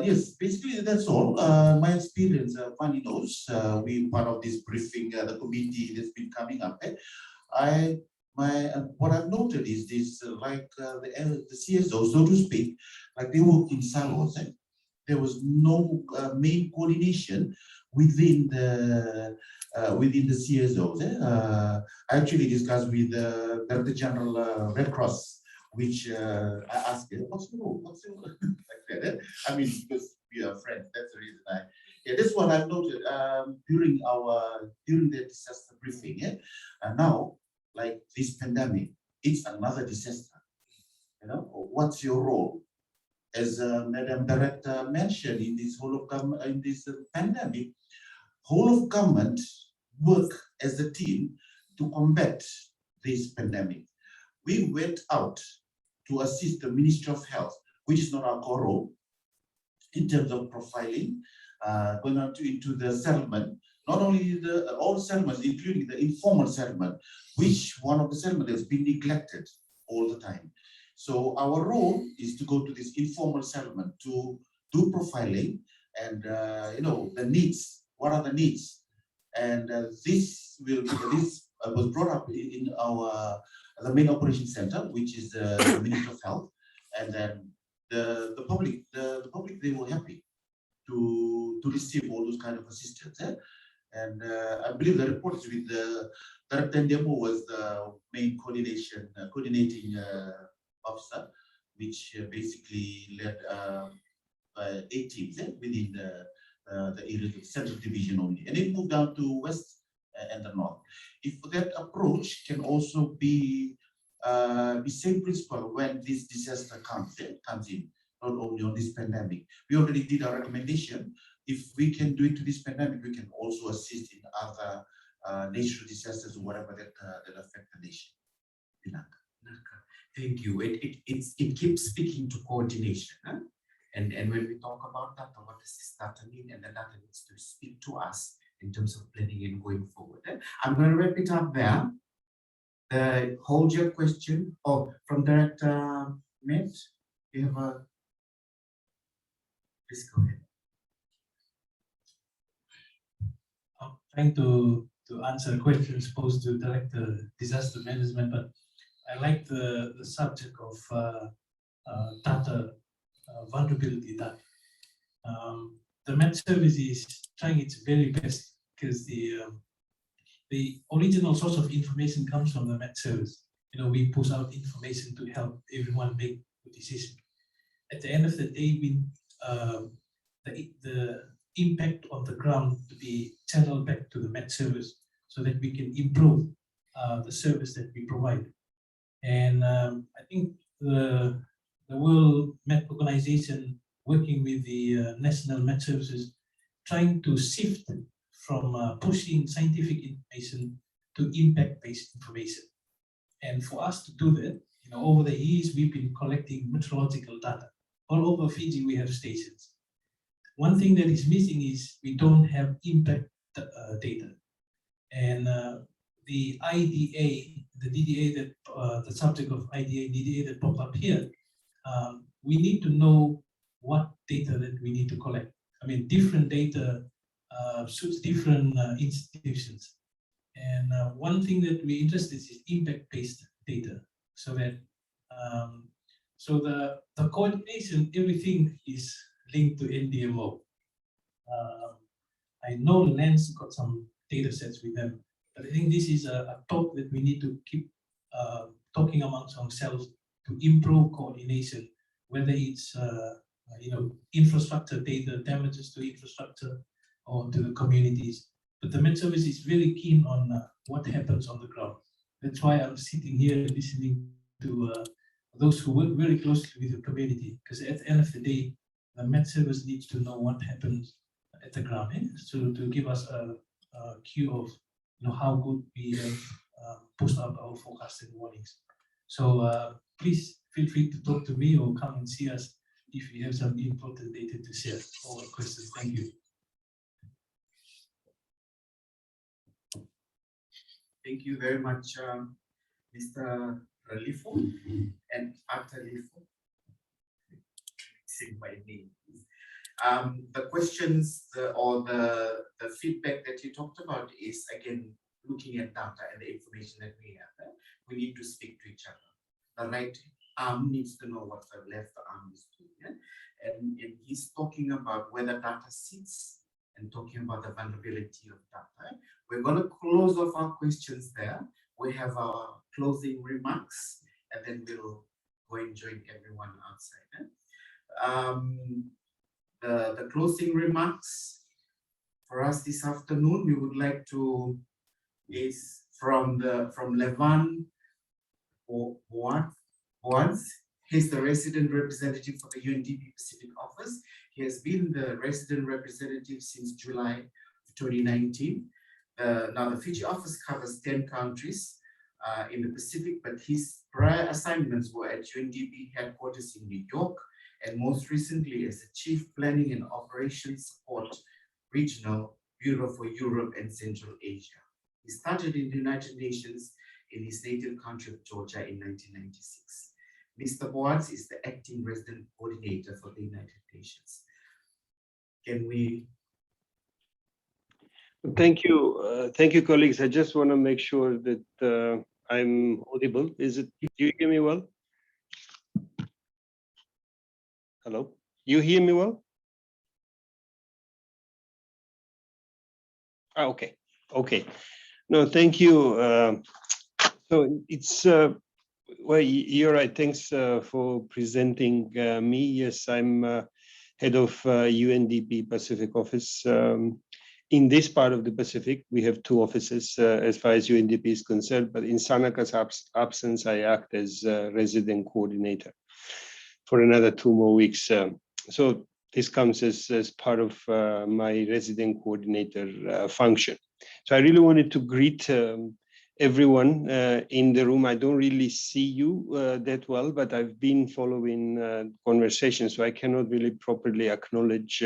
Yes, basically that's all. My experience, Fanny knows, we part of this briefing, the committee that's been coming up. What I've noted is this, like the CSO, so to speak, like they work in silos. There was no main coordination within the CSOs. I actually discussed with the General Red Cross, which I asked her, what's the role? Like that. I mean, because we are friends, that's the reason that's what I've noted during the disaster briefing. And now, like this pandemic, it's another disaster. What's your role? As Madam Director mentioned, in this whole of government, in this pandemic, whole of government work as a team to combat this pandemic. We went out to assist the Ministry of Health, which is not our core role, in terms of profiling, going on into the settlement, not only all settlements, including the informal settlement, which one of the settlements has been neglected all the time. So our role is to go to this informal settlement to do profiling and the needs. What are the needs? And this was brought up in our the main operation center, which is the Ministry of Health, and then the public they were happy to receive all those kind of assistance. And I believe the report is with the Director Ndemo was the main coordinating officer, which basically led 8 teams within the area of Central Division only, and it moved down to West and the North. If that approach can also be the same principle when this disaster comes in, not only on this pandemic. We already did our recommendation. If we can do it to this pandemic, we can also assist in other natural disasters or whatever that affect the nation. Thank you. It keeps speaking to coordination. And when we talk about data, what does this data mean? And the data needs to speak to us in terms of planning and going forward. I'm going to wrap it up there. Hold your question. Oh, from Director Met, you have a. Please go ahead. I'm trying to answer questions posed to Director Disaster Management, but I like the subject of data vulnerability data. The Met Service is trying its very best because the original source of information comes from the Met Service. We push out information to help everyone make a decision. At the end of the day, the impact on the ground to be channeled back to the Met Service so that we can improve the service that we provide. And I think the World Met Organization, working with the National Met Services, trying to shift from pushing scientific information to impact-based information. And for us to do that, over the years, we've been collecting meteorological data. All over Fiji, we have stations. One thing that is missing is we don't have impact data. And the IDA, the DDA that the subject of IDA, DDA that popped up here, we need to know what data that we need to collect. I mean, different data suits different institutions. And one thing that we're interested in is impact-based data, so that so the coordination, everything is linked to NDMO. I know Lance got some data sets with them, but I think this is a talk that we need to keep talking amongst ourselves to improve coordination, whether it's infrastructure data, damages to infrastructure or to the communities. But the Met Service is very keen on what happens on the ground. That's why I'm sitting here listening to those who work very closely with the community, because at the end of the day, the Met Service needs to know what happens at the ground, so to give us a cue of how good we have post up our forecasted warnings. So please feel free to talk to me or come and see us if you have some important data to share or questions. Thank you. Thank you very much, Mr. Ralifo and Arthur Ralifo. Say my name. The questions or the feedback that you talked about is again looking at data and the information that we have. We need to speak to each other. The right arm needs to know what the left arm is doing. And he's talking about where the data sits and talking about the vulnerability of data. We're going to close off our questions there. We have our closing remarks, and then we'll go and join everyone outside. The closing remarks for us this afternoon, we would like to is from Levan Boaz. He's the resident representative for the UNDP Pacific office. He has been the resident representative since July 2019. Now the Fiji office covers 10 countries in the Pacific, but his prior assignments were at UNDP headquarters in New York, and most recently as the Chief Planning and Operations Support Regional Bureau for Europe and Central Asia. He started in the United Nations in his native country of Georgia in 1996. Mr. Boaz is the acting resident coordinator for the United Nations. Can we? Thank you, colleagues. I just want to make sure that I'm audible. Do you hear me well? Hello, you hear me well? Okay. No, thank you. So it's, well, you're right. Thanks for presenting me. Yes, I'm head of UNDP Pacific office. In this part of the Pacific, we have two offices as far as UNDP is concerned, but in Sanaka's absence, I act as resident coordinator for another 2 more weeks. So this comes as part of my resident coordinator function. So I really wanted to greet everyone in the room. I don't really see you that well, but I've been following conversations, so I cannot really properly acknowledge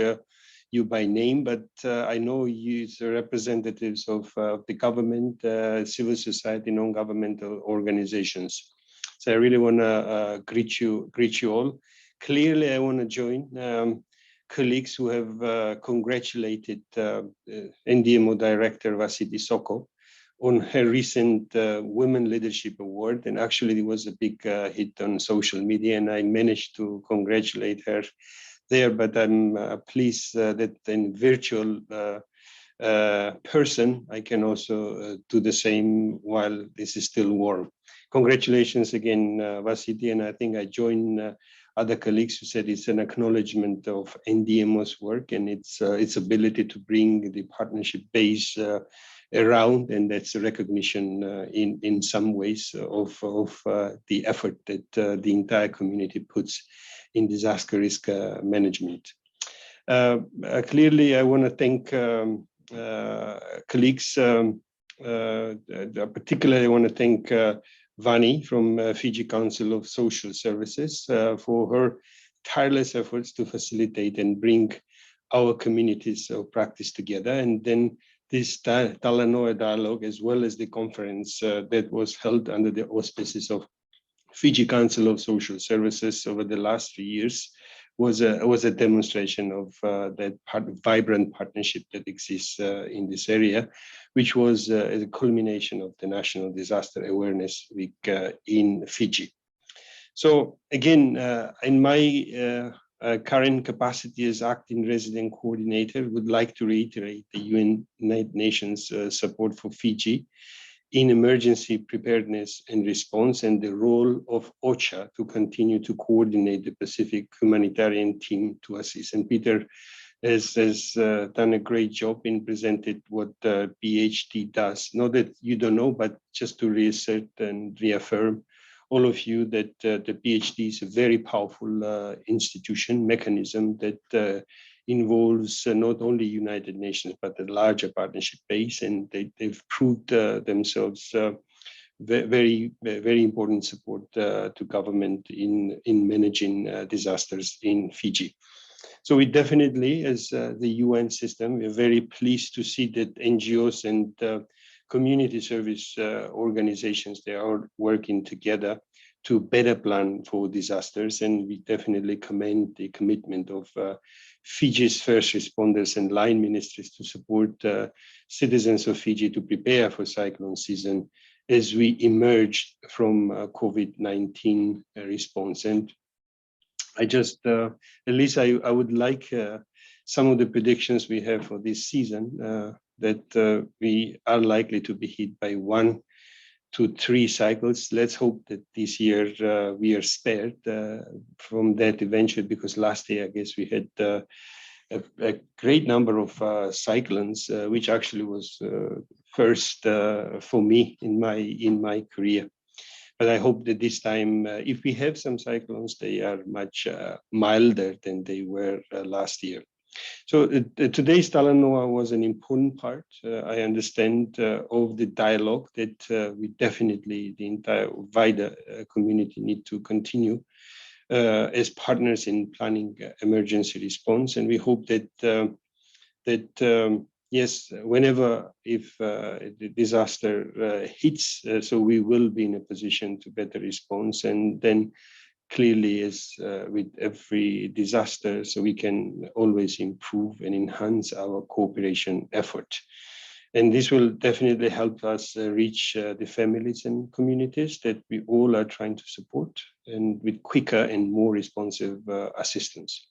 you by name, but I know you as representatives of the government, civil society, non-governmental organizations. So I really want to greet you all. Clearly, I want to join colleagues who have congratulated NDMO Director Vasiti Soko on her recent Women Leadership Award. And actually, it was a big hit on social media, and I managed to congratulate her there. But I'm pleased that in virtual person, I can also do the same while this is still warm. Congratulations again, Vasiti, and I think I join other colleagues who said it's an acknowledgement of NDMO's work and its ability to bring the partnership base around, and that's a recognition in some ways of the effort that the entire community puts in disaster risk management. Clearly, I want to thank colleagues. Particularly, I want to thank Vani from Fiji Council of Social Services for her tireless efforts to facilitate and bring our communities of practice together. And then this Talanoa dialogue, as well as the conference that was held under the auspices of Fiji Council of Social Services over the last few years, was a demonstration of that vibrant partnership that exists in this area, which was a culmination of the National Disaster Awareness Week in Fiji. So again, in my current capacity as acting resident coordinator, would like to reiterate the United Nations support for Fiji in emergency preparedness and response, and the role of OCHA to continue to coordinate the Pacific humanitarian team to assist. And Peter has done a great job in presenting what PHT does. Not that you don't know, but just to reassert and reaffirm all of you that the PHT is a very powerful institution, mechanism that involves not only United Nations, but a larger partnership base, and they've proved themselves very important support to government in managing disasters in Fiji. So we definitely, as the UN system, we're very pleased to see that NGOs and community service organizations, they are working together to better plan for disasters. And we definitely commend the commitment of Fiji's first responders and line ministries to support citizens of Fiji to prepare for cyclone season as we emerge from COVID-19 response. And I just, at least I would like some of the predictions we have for this season, that we are likely to be hit by 1 to 3 cycles. Let's hope that this year we are spared from that eventually, because last year, I guess we had a great number of cyclones, which actually was first for me in my career. But I hope that this time, if we have some cyclones, they are much milder than they were last year. So today's Talanoa was an important part, I understand, of the dialogue that we definitely, the entire wider community, need to continue as partners in planning emergency response. And we hope that yes, whenever, if the disaster hits, so we will be in a position to better respond. And then clearly, as with every disaster, so we can always improve and enhance our cooperation effort. And this will definitely help us reach the families and communities that we all are trying to support, and with quicker and more responsive assistance.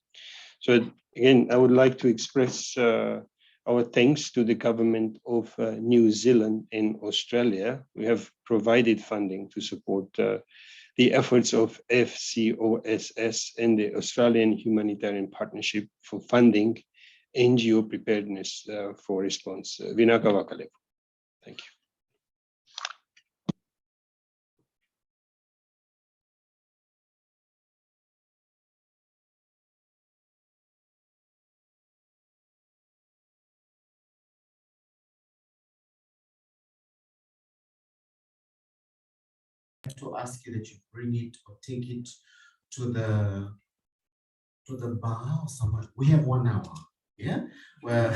So again, I would like to express our thanks to the government of New Zealand and Australia. We have provided funding to support the efforts of FCOSS and the Australian Humanitarian Partnership for funding NGO preparedness for response. Vinaka Wakalevu. Thank you. To ask you that you bring it or take it to the bar or somewhere. We have 1 hour, yeah, well,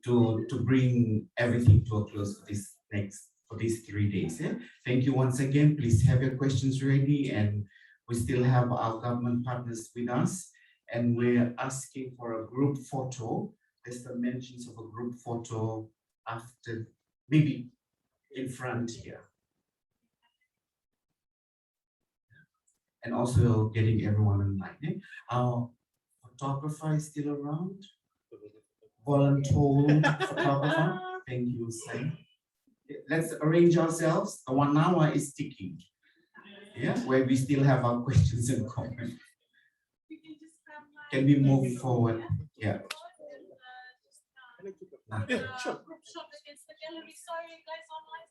to bring everything to a close for these 3 days. Yeah, thank you once again. Please have your questions ready, and we still have our government partners with us, and we're asking for a group photo. There's the mentions of a group photo after, maybe in front here. And also getting everyone online. Eh? Our photographer is still around. Voluntold photographer. Thank you, Sam. Let's arrange ourselves. The 1 hour is ticking. Yeah, where we still have our questions and comments. Can we move forward? Yeah. Sure. Sorry, guys, online.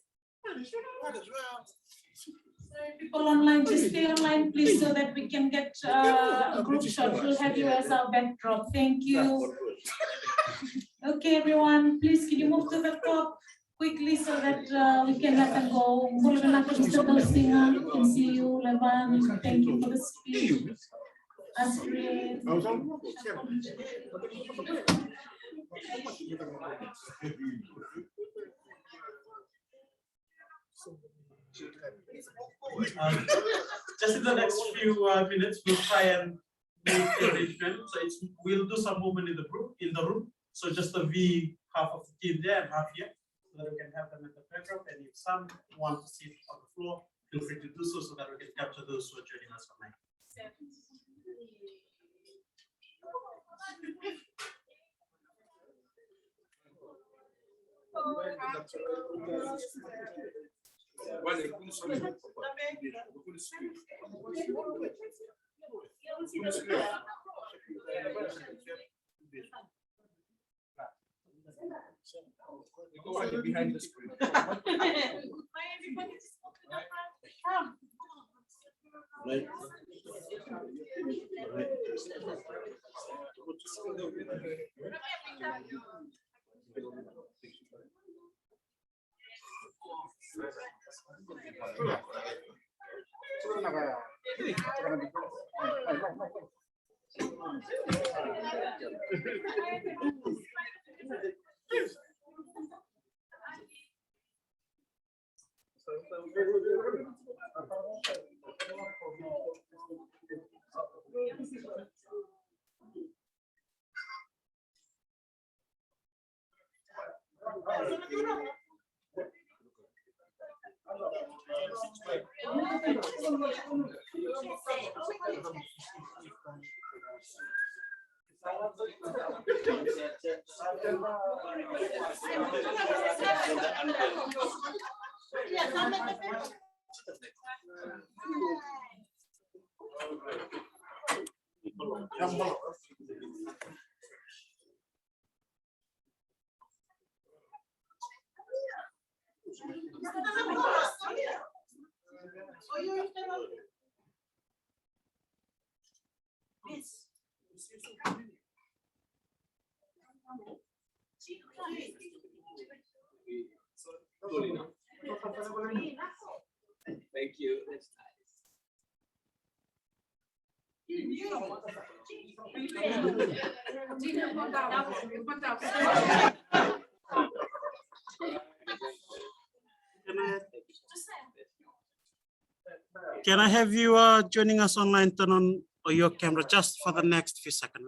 Sorry, people online, just stay online, please, so that we can get a group shot. We'll have you as our backdrop. Thank you. Okay, everyone, please, can you move to the top quickly so that we can let them go. Mr. Kalsinga, can see you, Levan. Thank you for the speech. Astrid. Just in the next few minutes, we'll try and make arrangement. So we'll do some movement in the room. So just a V, half of the team there and half here, so that we can have them in the backdrop. And if some want to sit on the floor, feel free to do so that we can capture those who are joining us online. Behind the screen. Right. Thank you. That's Can I have you joining us online, turn on your camera just for the next few seconds?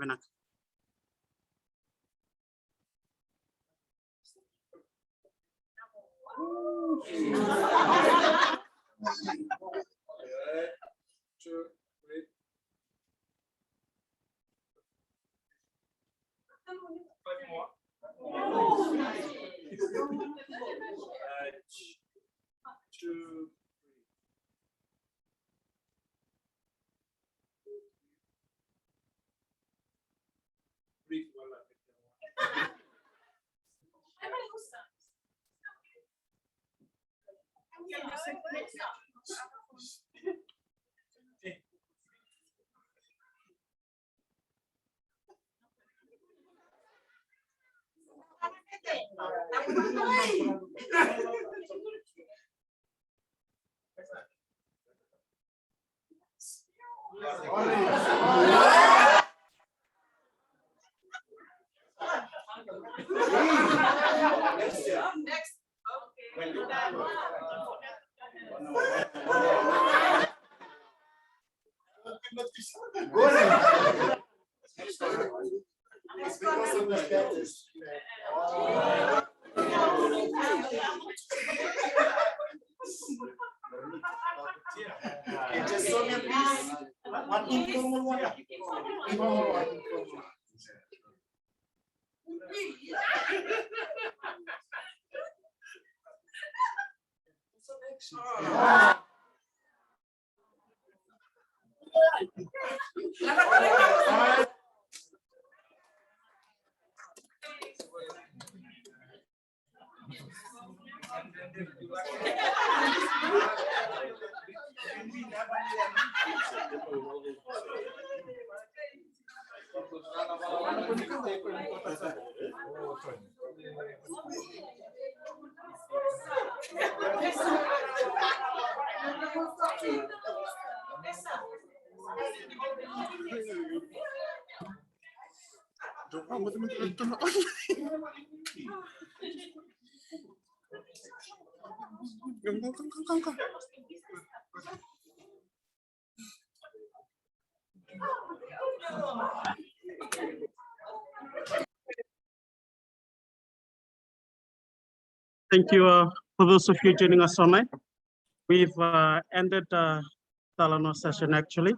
Thank you for those of you joining us online. We've ended the Talanoa session actually,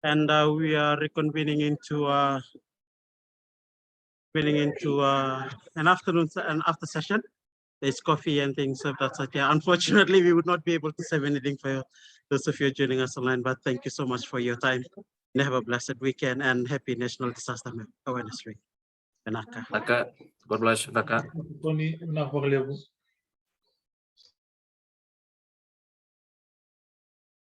and we are reconvening into an afternoon and after session. There's coffee and things of that sort. Yeah, unfortunately, we would not be able to serve anything for those of you joining us online, but thank you so much for your time. And have a blessed weekend and happy National Disaster Awareness Week. Benaka. God bless.